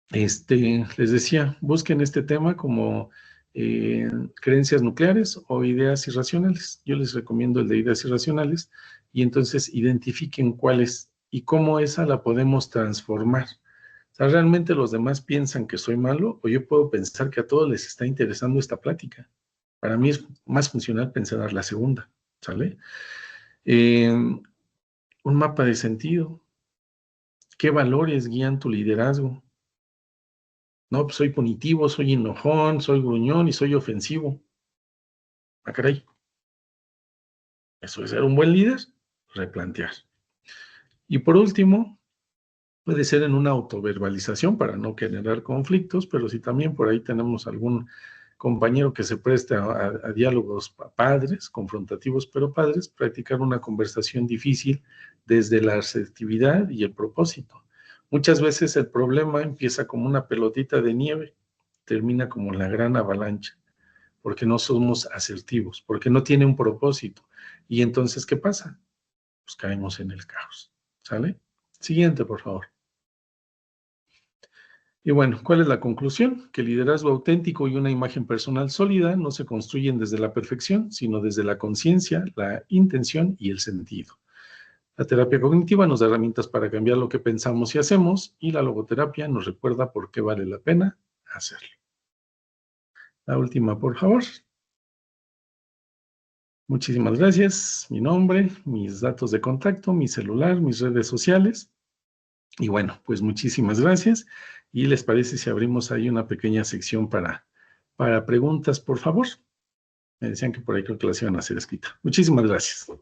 Les decía, busquen este tema como creencias nucleares o ideas irracionales. Yo les recomiendo el de ideas irracionales y entonces identifiquen cuál es y cómo esa la podemos transformar. O sea, ¿realmente los demás piensan que soy malo o yo puedo pensar que a todos les está interesando esta plática? Para mí es más funcional pensar la segunda, ¿sale? Un mapa de sentido. ¿Qué valores guían tu liderazgo? No, pues soy punitivo, soy enojón, soy gruñón y soy ofensivo. Ah, caray. Eso es ser un buen líder, replantear. Y por último, puede ser en una autoverbalización para no generar conflictos, pero si también por ahí tenemos algún compañero que se preste a diálogos padres, confrontativos pero padres, practicar una conversación difícil desde la asertividad y el propósito. Muchas veces el problema empieza como una pelotita de nieve, termina como la gran avalancha, porque no somos asertivos, porque no tiene un propósito. Y entonces, ¿qué pasa? Pues caemos en el caos, ¿sale? Siguiente, por favor. Y bueno, ¿cuál es la conclusión? Que el liderazgo auténtico y una imagen personal sólida no se construyen desde la perfección, sino desde la conciencia, la intención y el sentido. La terapia cognitiva nos da herramientas para cambiar lo que pensamos y hacemos, y la logoterapia nos recuerda por qué vale la pena hacerlo. La última, por favor. Muchísimas gracias. Mi nombre, mis datos de contacto, mi celular, mis redes sociales. Y bueno, pues muchísimas gracias. ¿Y les parece si abrimos ahí una pequeña sección para preguntas, por favor? Me decían que por ahí creo que las iban a hacer escrita. Muchísimas gracias.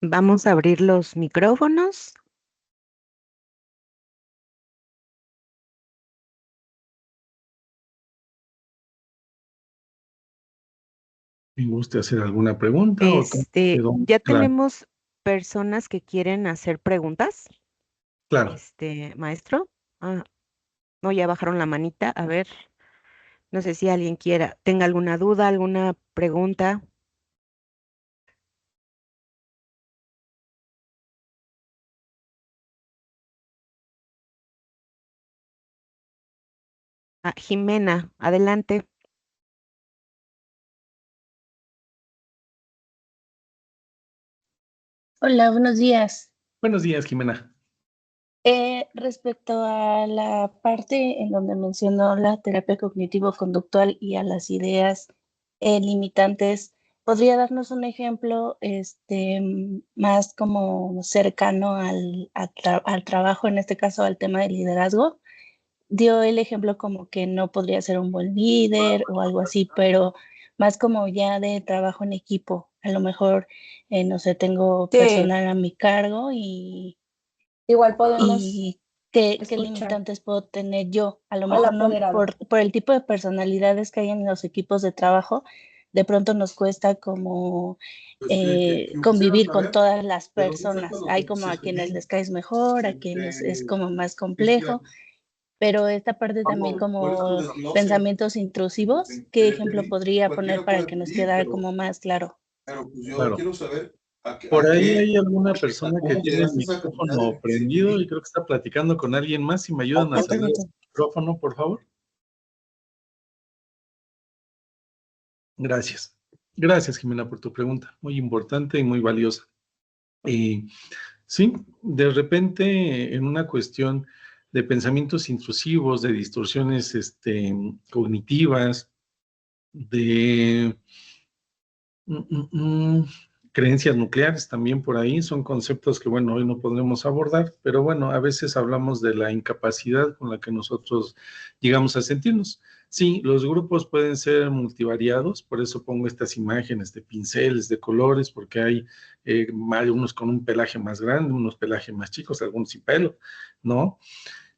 Vamos a abrir los micrófonos. ¿Me gusta hacer alguna pregunta o cómo quedó Ya claro? tenemos personas que quieren hacer preguntas. Claro. Maestro. Ah, no, ya bajaron la manita. A ver, no sé si alguien tenga alguna duda, alguna pregunta. Ah, Jimena, adelante. Hola, buenos días. Buenos días, Jimena. Respecto a la parte en donde mencionó la terapia cognitivo-conductual y a las ideas limitantes, ¿podría darnos un ejemplo más como cercano al trabajo, en este caso al tema del liderazgo? Dio el ejemplo como que no podría ser un buen líder o algo así, pero más como ya de trabajo en equipo. A lo mejor, no sé, tengo Sí, personal a mi cargo y igual podemos. y ¿Qué Escuchar. limitantes puedo tener yo? A lo Al mejor no, apoderado. por el tipo de personalidades que hay en los equipos de trabajo, de pronto nos cuesta como convivir con todas las personas. Hay como a quienes les caes mejor, a quienes es como más complejo, pero esta parte también como pensamientos intrusivos, ¿qué ejemplo podría poner para que nos quedara como más claro? Pero pues yo Claro. quiero saber Por ahí hay alguna persona que tiene el micrófono prendido y creo que está platicando con alguien más. Si me ayudan a salir el micrófono, por favor. Gracias. Gracias, Jimena, por tu pregunta. Muy importante y muy valiosa. Sí, de repente en una cuestión de pensamientos intrusivos, de distorsiones cognitivas, de creencias nucleares también por ahí, son conceptos que, bueno, hoy no podremos abordar, pero bueno, a veces hablamos de la incapacidad con la que nosotros llegamos a sentirnos. Sí, los grupos pueden ser multivariados, por eso pongo estas imágenes de pinceles, de colores, porque hay unos con un pelaje más grande, unos pelajes más chicos, algunos sin pelo, ¿no?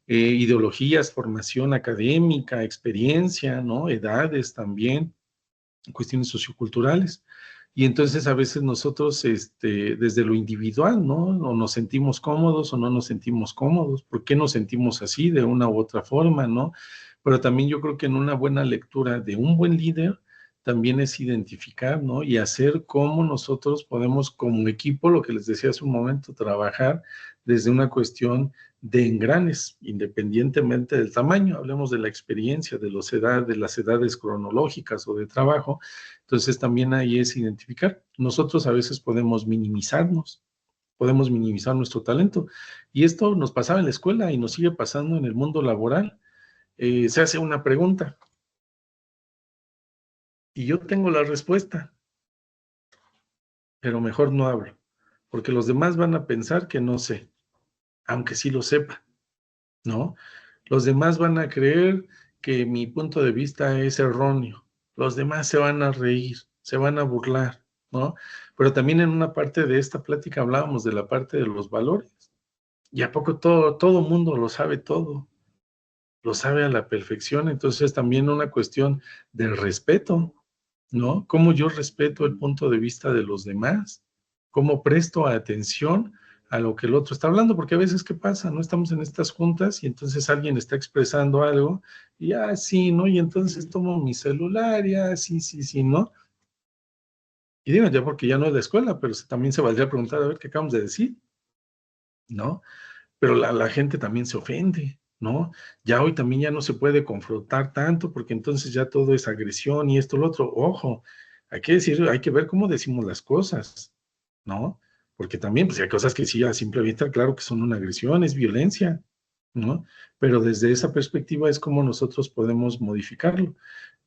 Ideologías, formación académica, experiencia, ¿no? Edades también, cuestiones socioculturales. Y entonces a veces nosotros, desde lo individual, ¿no? O nos sentimos cómodos o no nos sentimos cómodos. ¿Por qué nos sentimos así de una u otra forma, ¿no? Pero también yo creo que en una buena lectura de un buen líder, también es identificar, ¿no? Y hacer cómo nosotros podemos, como equipo, lo que les decía hace un momento, trabajar desde una cuestión de engranes, independientemente del tamaño. Hablemos de la experiencia, de las edades cronológicas o de trabajo. Entonces también ahí es identificar. Nosotros a veces podemos minimizar nuestro talento. Y esto nos pasaba en la escuela y nos sigue pasando en el mundo laboral. Se hace una pregunta y yo tengo la respuesta, pero mejor no hablo, porque los demás van a pensar que no sé, aunque sí lo sepa, ¿no? Los demás van a creer que mi punto de vista es erróneo. Los demás se van a reír, se van a burlar, ¿no? Pero también en una parte de esta plática hablábamos de la parte de los valores. ¿Y a poco todo mundo lo sabe todo? Lo sabe a la perfección. Entonces también una cuestión del respeto, ¿no? ¿Cómo yo respeto el punto de vista de los demás? ¿Cómo presto atención a lo que el otro está hablando? Porque a veces, ¿qué pasa? No estamos en estas juntas y entonces alguien está expresando algo y, sí, ¿no? Y entonces tomo mi celular y, sí, ¿no? Y digo, ya porque ya no es de escuela, pero también se valdría preguntar, a ver, ¿qué acabamos de decir? ¿No? Pero la gente también se ofende, ¿no? Ya hoy también ya no se puede confrontar tanto porque entonces ya todo es agresión y esto, lo otro. Ojo, hay que decir, hay que ver cómo decimos las cosas, ¿no? Porque también, pues hay cosas que sí, a simple vista, claro que son una agresión, es violencia, ¿no? Pero desde esa perspectiva es como nosotros podemos modificarlo.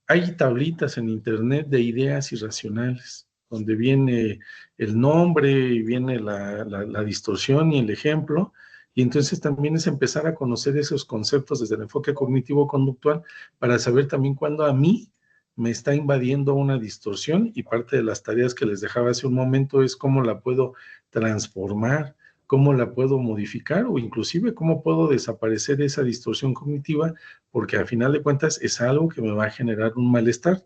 Hay tablitas en internet de ideas irracionales, donde viene el nombre y viene la distorsión y el ejemplo, y entonces también es empezar a conocer esos conceptos desde el enfoque cognitivo-conductual para saber también cuándo a mí me está invadiendo una distorsión, y parte de las tareas que les dejaba hace un momento es cómo la puedo transformar, cómo la puedo modificar o inclusive cómo puedo desaparecer esa distorsión cognitiva, porque al final de cuentas es algo que me va a generar un malestar.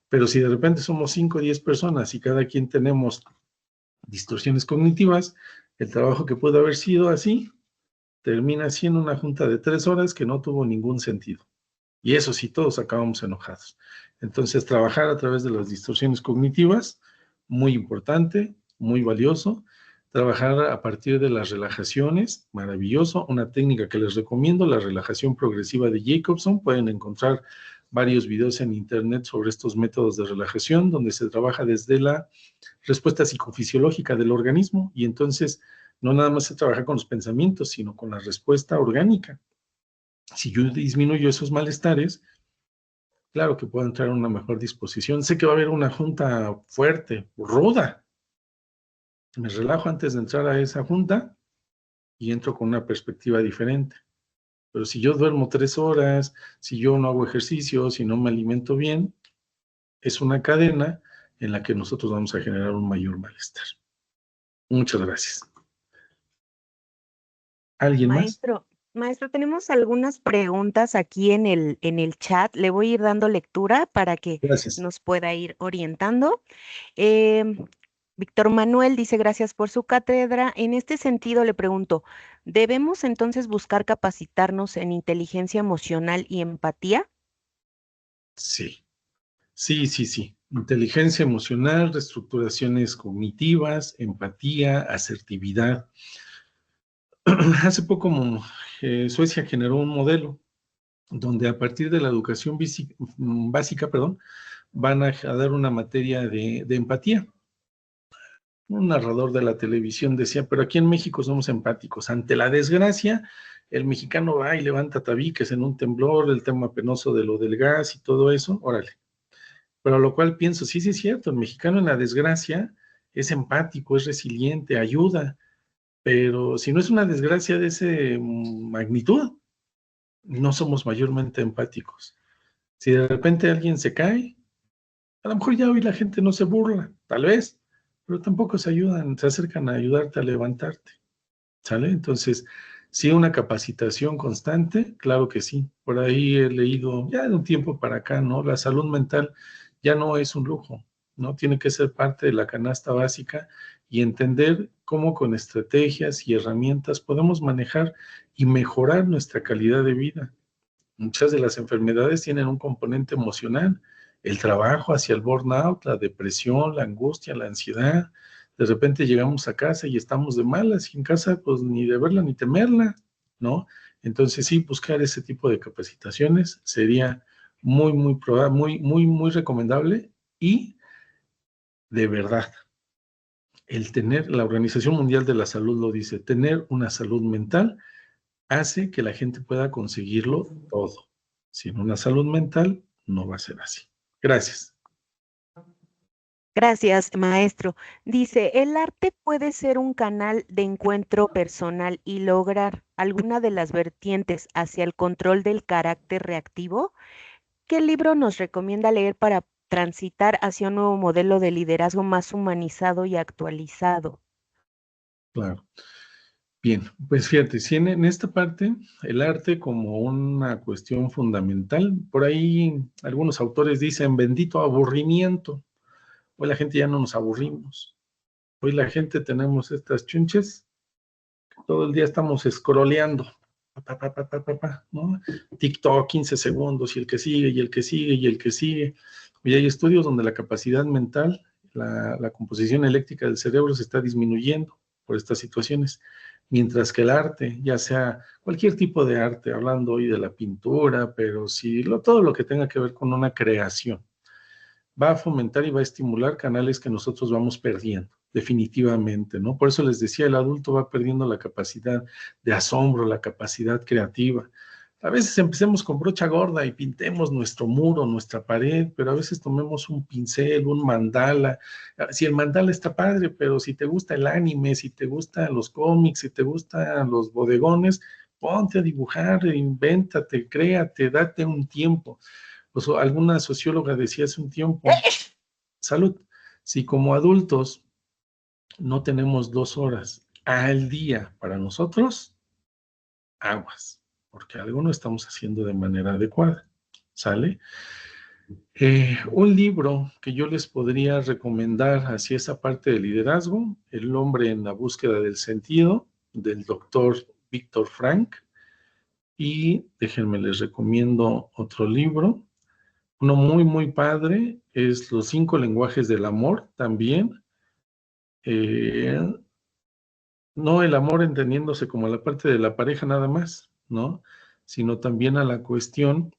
Pero si de repente somos 5 o 10 personas y cada quien tenemos distorsiones cognitivas, el trabajo que pudo haber sido así termina siendo una junta de 3 horas que no tuvo ningún sentido. Y eso sí, todos acabamos enojados. Entonces, trabajar a través de las distorsiones cognitivas, muy importante, muy valioso. Trabajar a partir de las relajaciones, maravilloso. Una técnica que les recomiendo, la relajación progresiva de Jacobson. Pueden encontrar varios videos en internet sobre estos métodos de relajación, donde se trabaja desde la respuesta psicofisiológica del organismo. Y entonces, no nada más se trabaja con los pensamientos, sino con la respuesta orgánica. Si yo disminuyo esos malestares, claro que puedo entrar en una mejor disposición. Sé que va a haber una junta fuerte, ruda. Me relajo antes de entrar a esa junta y entro con una perspectiva diferente. Pero si yo duermo 3 horas, si yo no hago ejercicio, si no me alimento bien, es una cadena en la que nosotros vamos a generar un mayor malestar. Muchas gracias. ¿Alguien más? Maestro, Maestro, tenemos algunas preguntas aquí en el chat. Le voy a ir dando lectura para que Gracias. nos pueda ir orientando. Em, Víctor Manuel dice, gracias por su cátedra. En este sentido, le pregunto, ¿debemos entonces buscar capacitarnos en inteligencia emocional y empatía? Sí, sí, sí, sí. Inteligencia emocional, reestructuraciones cognitivas, empatía, asertividad. Hace poco Suecia generó un modelo donde a partir de la educación básica, perdón, van a dar una materia de empatía. Un narrador de la televisión decía, pero aquí en México somos empáticos. Ante la desgracia, el mexicano va y levanta tabiques en un temblor, el tema penoso de lo del gas y todo eso, órale. Pero a lo cual pienso, sí, sí es cierto, el mexicano en la desgracia es empático, es resiliente, ayuda, pero si no es una desgracia de esa magnitud, no somos mayormente empáticos. Si de repente alguien se cae, a lo mejor ya hoy la gente no se burla, tal vez, pero tampoco se ayudan, se acercan a ayudarte a levantarte, ¿sale? Entonces, sí, una capacitación constante, claro que sí. Por ahí he leído ya de un tiempo para acá, ¿no? La salud mental ya no es un lujo, ¿no? Tiene que ser parte de la canasta básica y entender cómo con estrategias y herramientas podemos manejar y mejorar nuestra calidad de vida. Muchas de las enfermedades tienen un componente emocional, el trabajo hacia el burnout, la depresión, la angustia, la ansiedad. De repente llegamos a casa y estamos de malas y en casa pues ni de verla ni temerla, ¿no? Entonces sí, buscar ese tipo de capacitaciones sería muy recomendable y de verdad, la Organización Mundial de la Salud lo dice, tener una salud mental hace que la gente pueda conseguirlo todo. Sin una salud mental, no va a ser así. Gracias. Gracias, maestro. Dice, ¿el arte puede ser un canal de encuentro personal y lograr alguna de las vertientes hacia el control del carácter reactivo? ¿Qué libro nos recomienda leer para transitar hacia un nuevo modelo de liderazgo más humanizado y actualizado? Claro. Bien, pues fíjate, si en esta parte el arte como una cuestión fundamental, por ahí algunos autores dicen bendito aburrimiento. Hoy la gente ya no nos aburrimos. Hoy la gente tenemos estas chunches, todo el día estamos scrolleando, ¿no? TikTok, 15 segundos, y el que sigue, y el que sigue, y el que sigue. Y hay estudios donde la capacidad mental, la composición eléctrica del cerebro se está disminuyendo por estas situaciones, mientras que el arte, ya sea cualquier tipo de arte, hablando hoy de la pintura, pero sí, todo lo que tenga que ver con una creación, va a fomentar y va a estimular canales que nosotros vamos perdiendo, definitivamente, ¿no? Por eso les decía, el adulto va perdiendo la capacidad de asombro, la capacidad creativa. A veces empecemos con brocha gorda y pintemos nuestro muro, nuestra pared, pero a veces tomemos un pincel, un mandala. Si el mandala está padre, pero si te gusta el anime, si te gustan los cómics, si te gustan los bodegones, ponte a dibujar, invéntate, créate, date un tiempo. Pues alguna socióloga decía hace un tiempo, salud, si como adultos no tenemos 2 horas al día para nosotros, aguas, porque algo no estamos haciendo de manera adecuada, ¿sale? Un libro que yo les podría recomendar hacia esa parte de liderazgo, El hombre en la búsqueda del sentido, del doctor Víctor Frank, y déjenme les recomiendo otro libro. Uno muy padre es Los 5 lenguajes del amor también. Eh, no el amor entendiéndose como la parte de la pareja nada más, ¿no? Sino también a la cuestión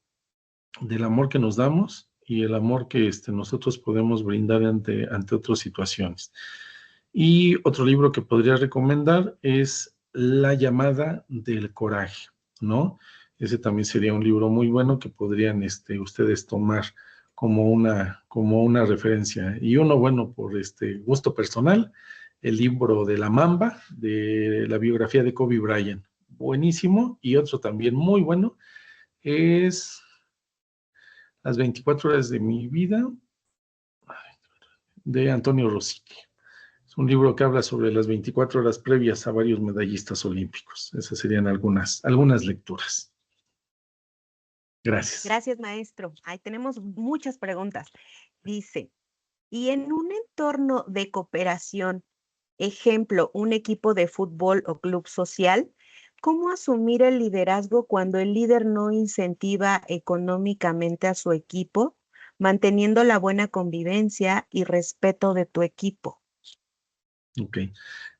del amor que nos damos y el amor que nosotros podemos brindar ante otras situaciones. Y otro libro que podría recomendar es La llamada del coraje, ¿no? Ese también sería un libro muy bueno que podrían ustedes tomar como una referencia. Y uno, bueno, por gusto personal, el libro de La Mamba, de la biografía de Kobe Bryant. Buenísimo. Y otro también muy bueno es Las 24 horas de mi vida, de Antonio Rosique. Es Es un libro que habla sobre las 24 horas previas a varios medallistas olímpicos. Esas serían algunas lecturas. Gracias. Gracias, maestro. Ahí tenemos muchas preguntas. Dice, y en un entorno de cooperación, ejemplo, un equipo de fútbol o club social, ¿cómo asumir el liderazgo cuando el líder no incentiva económicamente a su equipo, manteniendo la buena convivencia y respeto de tu equipo? Ok.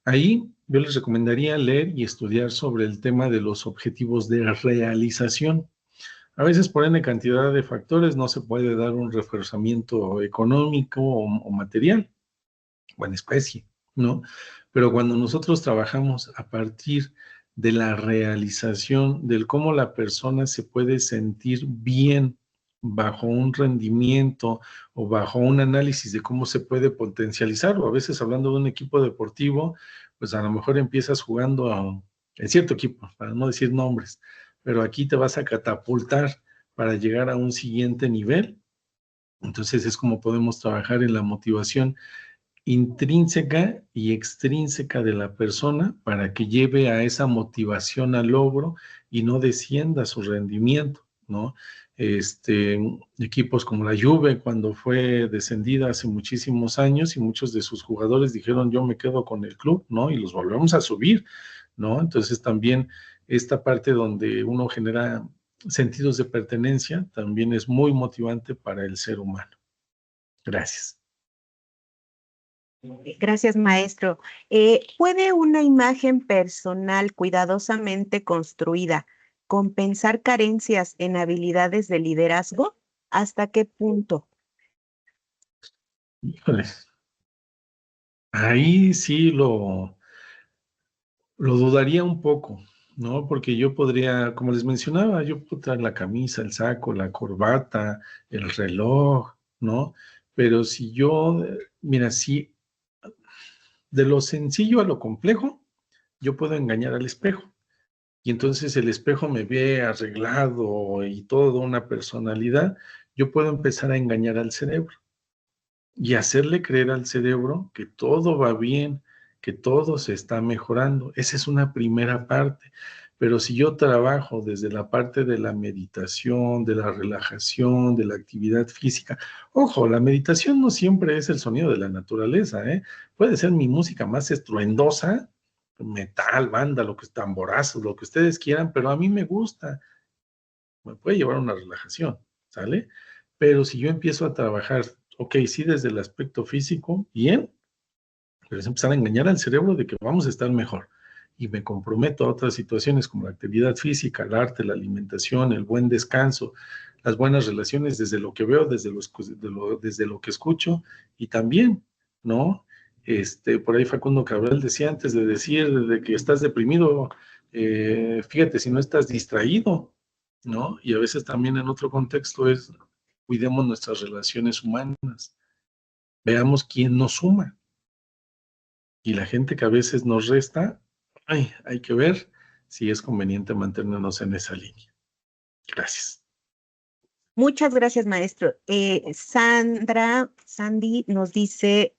Ahí yo les recomendaría leer y estudiar sobre el tema de los objetivos de realización. A veces por N cantidad de factores no se puede dar un reforzamiento económico o material o en especie, ¿no? Pero cuando nosotros trabajamos a partir de la realización, del cómo la persona se puede sentir bien bajo un rendimiento o bajo un análisis de cómo se puede potencializar, o a veces hablando de un equipo deportivo, pues a lo mejor empiezas jugando en cierto equipo, para no decir nombres, pero aquí te vas a catapultar para llegar a un siguiente nivel. Entonces es como podemos trabajar en la motivación intrínseca y extrínseca de la persona para que lleve a esa motivación al logro y no descienda su rendimiento, ¿no? Equipos como la Juve, cuando fue descendida hace muchísimos años y muchos de sus jugadores dijeron yo me quedo con el club, ¿no? Y los volvemos a subir, ¿no? Entonces también esta parte donde uno genera sentidos de pertenencia también es muy motivante para el ser humano. Gracias. Gracias, maestro. ¿Puede una imagen personal cuidadosamente construida compensar carencias en habilidades de liderazgo? ¿Hasta qué punto? Híjole, ahí sí lo dudaría un poco, ¿no? Porque yo podría, como les mencionaba, yo puedo traer la camisa, el saco, la corbata, el reloj, ¿no? Pero si yo, mira, si de lo sencillo a lo complejo, yo puedo engañar al espejo. Y entonces el espejo me ve arreglado y toda una personalidad, yo puedo empezar a engañar al cerebro y hacerle creer al cerebro que todo va bien, que todo se está mejorando. Esa es una primera parte. Pero si yo trabajo desde la parte de la meditación, de la relajación, de la actividad física, ojo, la meditación no siempre es el sonido de la naturaleza, ¿eh? Puede ser mi música más estruendosa, metal, banda, lo que es tamborazos, lo que ustedes quieran, pero a mí me gusta, me puede llevar a una relajación, ¿sale? Pero si yo empiezo a trabajar, ok, sí, desde el aspecto físico, bien, pero es empezar a engañar al cerebro de que vamos a estar mejor. Y me comprometo a otras situaciones como la actividad física, el arte, la alimentación, el buen descanso, las buenas relaciones desde lo que veo, desde lo que escucho y también, ¿no? Por ahí Facundo Cabral decía antes de decir de que estás deprimido, fíjate si no estás distraído, ¿no? Y a veces también en otro contexto es cuidemos nuestras relaciones humanas, veamos quién nos suma y la gente que a veces nos resta, hay que ver si es conveniente mantenernos en esa línea. Gracias. Muchas gracias, maestro. Sandy nos dice,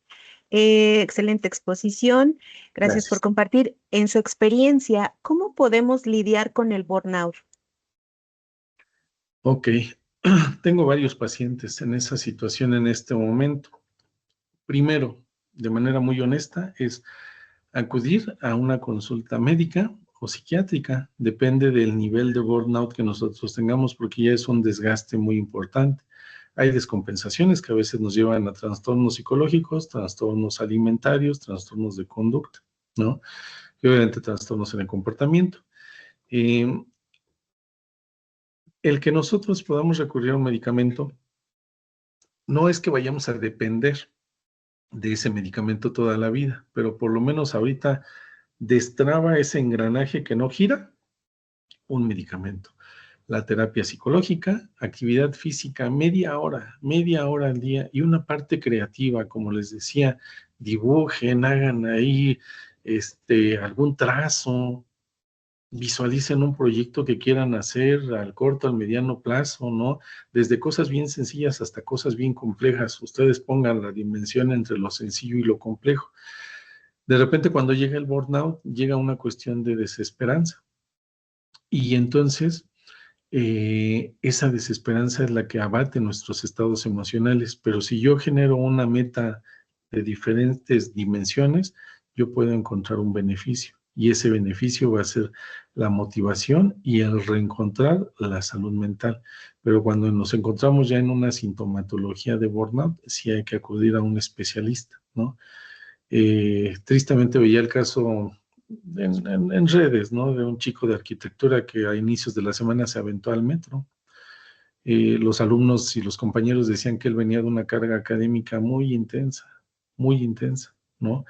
excelente exposición. Gracias por Gracias. compartir. En su experiencia, ¿cómo podemos lidiar con el burnout? Ok, tengo varios pacientes en esa situación en este momento. Primero, de manera muy honesta, es acudir a una consulta médica o psiquiátrica, depende del nivel de burnout que nosotros tengamos, porque ya es un desgaste muy importante. Hay descompensaciones que a veces nos llevan a trastornos psicológicos, trastornos alimentarios, trastornos de conducta, ¿no? Y obviamente trastornos en el comportamiento. El que nosotros podamos recurrir a un medicamento no es que vayamos a depender de ese medicamento toda la vida, pero por lo menos ahorita destraba ese engranaje que no gira, un medicamento. La terapia psicológica, actividad física, media hora al día y una parte creativa, como les decía, dibujen, hagan ahí algún trazo, visualicen un proyecto que quieran hacer al corto, al mediano plazo, ¿no? Desde cosas bien sencillas hasta cosas bien complejas. Ustedes pongan la dimensión entre lo sencillo y lo complejo. De repente cuando llega el burnout, llega una cuestión de desesperanza. Y entonces esa desesperanza es la que abate nuestros estados emocionales. Pero si yo genero una meta de diferentes dimensiones, yo puedo encontrar un beneficio. Y ese beneficio va a ser la motivación y el reencontrar la salud mental. Pero cuando nos encontramos ya en una sintomatología de burnout, sí hay que acudir a un especialista, ¿no? Tristemente veía el caso en redes, ¿no? De un chico de arquitectura que a inicios de la semana se aventó al metro. Los alumnos y los compañeros decían que él venía de una carga académica muy intensa, ¿no?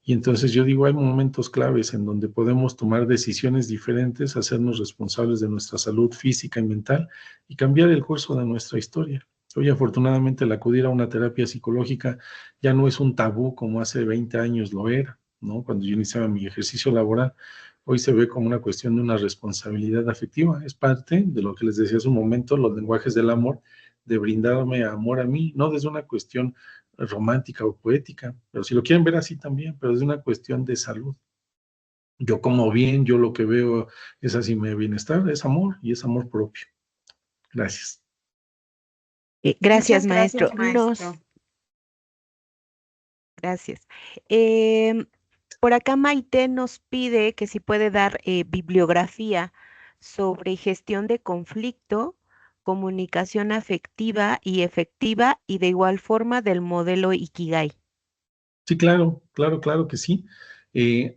Y entonces yo digo, hay momentos claves en donde podemos tomar decisiones diferentes, hacernos responsables de nuestra salud física y mental y cambiar el curso de nuestra historia. Hoy, afortunadamente, el acudir a una terapia psicológica ya no es un tabú como hace 20 años lo era, ¿no? Cuando yo iniciaba mi ejercicio laboral, hoy se ve como una cuestión de una responsabilidad afectiva. Es parte de lo que les decía hace un momento, los lenguajes del amor, de brindarme amor a mí, no desde una cuestión romántica o poética, pero si lo quieren ver así también, pero es una cuestión de salud. Yo como bien, yo lo que veo es así mi bienestar, es amor y es amor propio. Gracias. Gracias, Muchas maestro. gracias, maestro. Gracias. Por acá Maite nos pide que si puede dar bibliografía sobre gestión de conflicto, comunicación afectiva y efectiva y de igual forma del modelo Ikigai. Sí, claro que sí.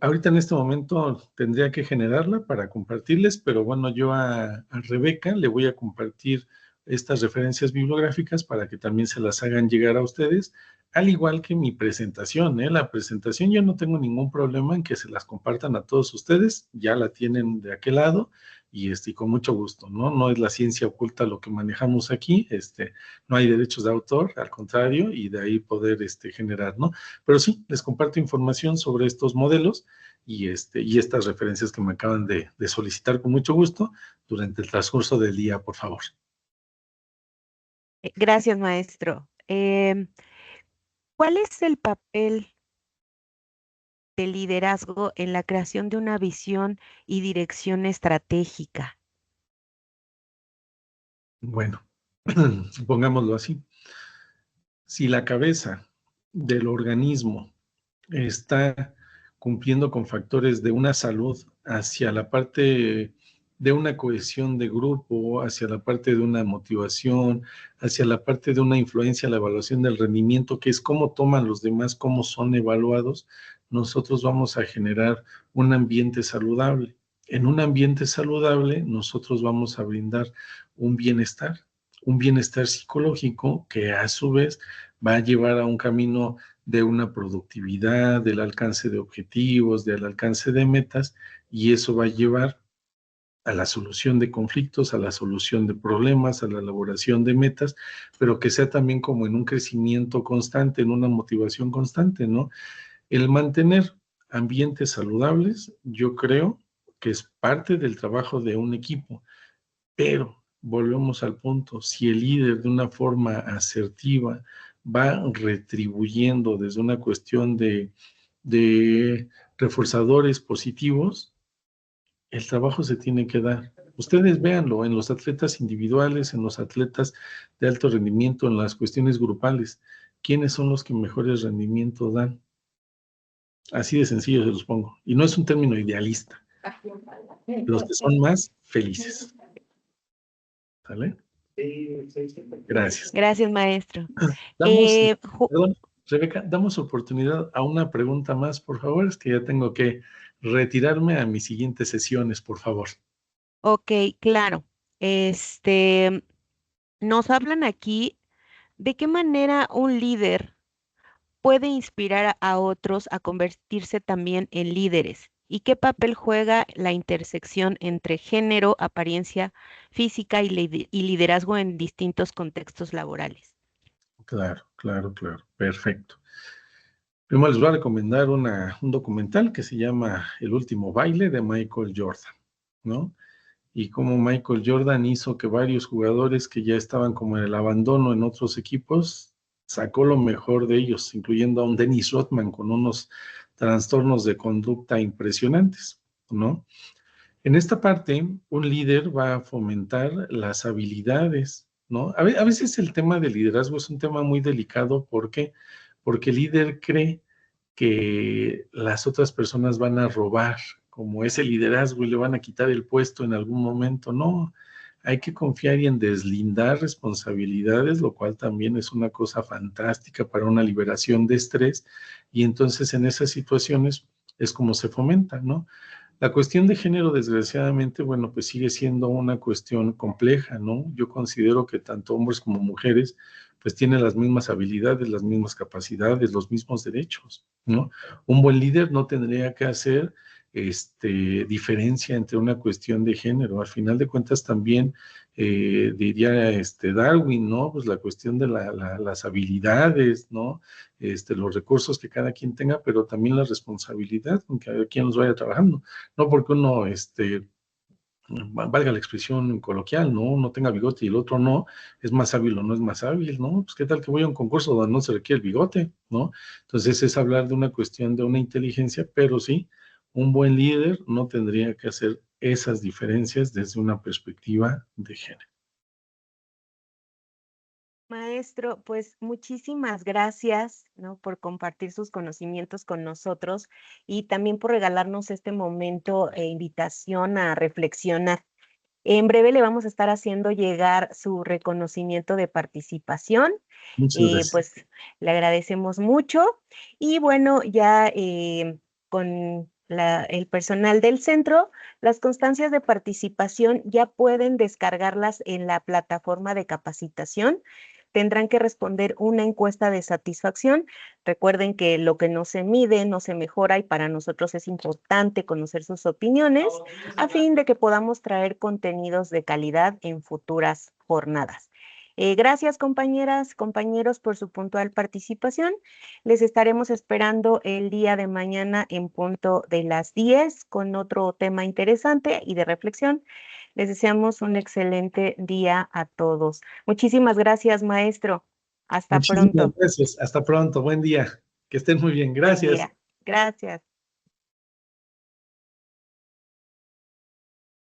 Ahorita en este momento tendría que generarla para compartirles, pero bueno, yo a Rebeca le voy a compartir estas referencias bibliográficas para que también se las hagan llegar a ustedes, al igual que mi presentación, ¿eh? La presentación yo no tengo ningún problema en que se las compartan a todos ustedes, ya la tienen de aquel lado y con mucho gusto, ¿no? No es la ciencia oculta lo que manejamos aquí, no hay derechos de autor, al contrario, y de ahí poder generar, ¿no? Pero sí, les comparto información sobre estos modelos y estas referencias que me acaban de solicitar con mucho gusto durante el transcurso del día, por favor. Gracias, maestro. ¿Cuál es el papel del liderazgo en la creación de una visión y dirección estratégica? Bueno, pongámoslo así. Si la cabeza del organismo está cumpliendo con factores de una salud hacia la parte de una cohesión de grupo, hacia la parte de una motivación, hacia la parte de una influencia, la evaluación del rendimiento, que es cómo toman los demás, cómo son evaluados, nosotros vamos a generar un ambiente saludable. En un ambiente saludable, nosotros vamos a brindar un bienestar psicológico que a su vez va a llevar a un camino de una productividad, del alcance de objetivos, del alcance de metas, y eso va a llevar a la solución de conflictos, a la solución de problemas, a la elaboración de metas, pero que sea también como en un crecimiento constante, en una motivación constante, ¿no? El mantener ambientes saludables, yo creo que es parte del trabajo de un equipo, pero volvemos al punto, si el líder de una forma asertiva va retribuyendo desde una cuestión de reforzadores positivos, el trabajo se tiene que dar. Ustedes véanlo en los atletas individuales, en los atletas de alto rendimiento, en las cuestiones grupales. ¿Quiénes son los que mejores rendimientos dan? Así de sencillo se los pongo. Y no es un término idealista. Los que son más felices. ¿Sale? Gracias. Gracias, maestro. Perdón, Rebeca, damos oportunidad a una pregunta más, por favor. Es que ya tengo que retirarme a mis siguientes sesiones, por favor. Ok, claro. Nos hablan aquí de qué manera un líder puede inspirar a otros a convertirse también en líderes y qué papel juega la intersección entre género, apariencia física y liderazgo en distintos contextos laborales. Claro. Perfecto. Primero les voy a recomendar un documental que se llama El último baile de Michael Jordan, ¿no? Y cómo Michael Jordan hizo que varios jugadores que ya estaban como en el abandono en otros equipos, sacó lo mejor de ellos, incluyendo a un Dennis Rodman con unos trastornos de conducta impresionantes, ¿no? En esta parte, un líder va a fomentar las habilidades, ¿no? A veces el tema del liderazgo es un tema muy delicado. ¿Por qué? Porque el líder cree que las otras personas van a robar como ese liderazgo y le van a quitar el puesto en algún momento. No, hay que confiar y en deslindar responsabilidades, lo cual también es una cosa fantástica para una liberación de estrés, y entonces en esas situaciones es como se fomenta, ¿no? La cuestión de género, desgraciadamente, bueno, pues sigue siendo una cuestión compleja, ¿no? Yo considero que tanto hombres como mujeres, pues tienen las mismas habilidades, las mismas capacidades, los mismos derechos, ¿no? Un buen líder no tendría que hacer diferencia entre una cuestión de género. Al final de cuentas también diría Darwin, ¿no? Pues la cuestión de las habilidades, ¿no? Los recursos que cada quien tenga, pero también la responsabilidad con que cada quien los vaya trabajando. No porque uno, valga la expresión coloquial, ¿no? Uno tenga bigote y el otro no, es más hábil o no es más hábil, ¿no? Pues qué tal que voy a un concurso donde no se requiere el bigote, ¿no? Entonces es hablar de una cuestión de una inteligencia, pero sí, un buen líder no tendría que hacer esas diferencias desde una perspectiva de género. Maestro, pues muchísimas gracias, ¿no? Por compartir sus conocimientos con nosotros y también por regalarnos este momento e invitación a reflexionar. En breve le vamos a estar haciendo llegar su reconocimiento de participación. Muchas gracias. Pues le agradecemos mucho. Y bueno, ya con el personal del centro, las constancias de participación ya pueden descargarlas en la plataforma de capacitación. Tendrán que responder una encuesta de satisfacción. Recuerden que lo que no se mide no se mejora, y para nosotros es importante conocer sus opiniones a fin de que podamos traer contenidos de calidad en futuras jornadas. Gracias, compañeras, compañeros, por su puntual participación. Les estaremos esperando el día de mañana en punto de las 10 con otro tema interesante y de reflexión. Les deseamos un excelente día a todos. Muchísimas gracias, maestro. Hasta Muchísimas pronto. gracias. Hasta pronto. Buen día. Que estén muy bien. Buen Gracias. día. Gracias.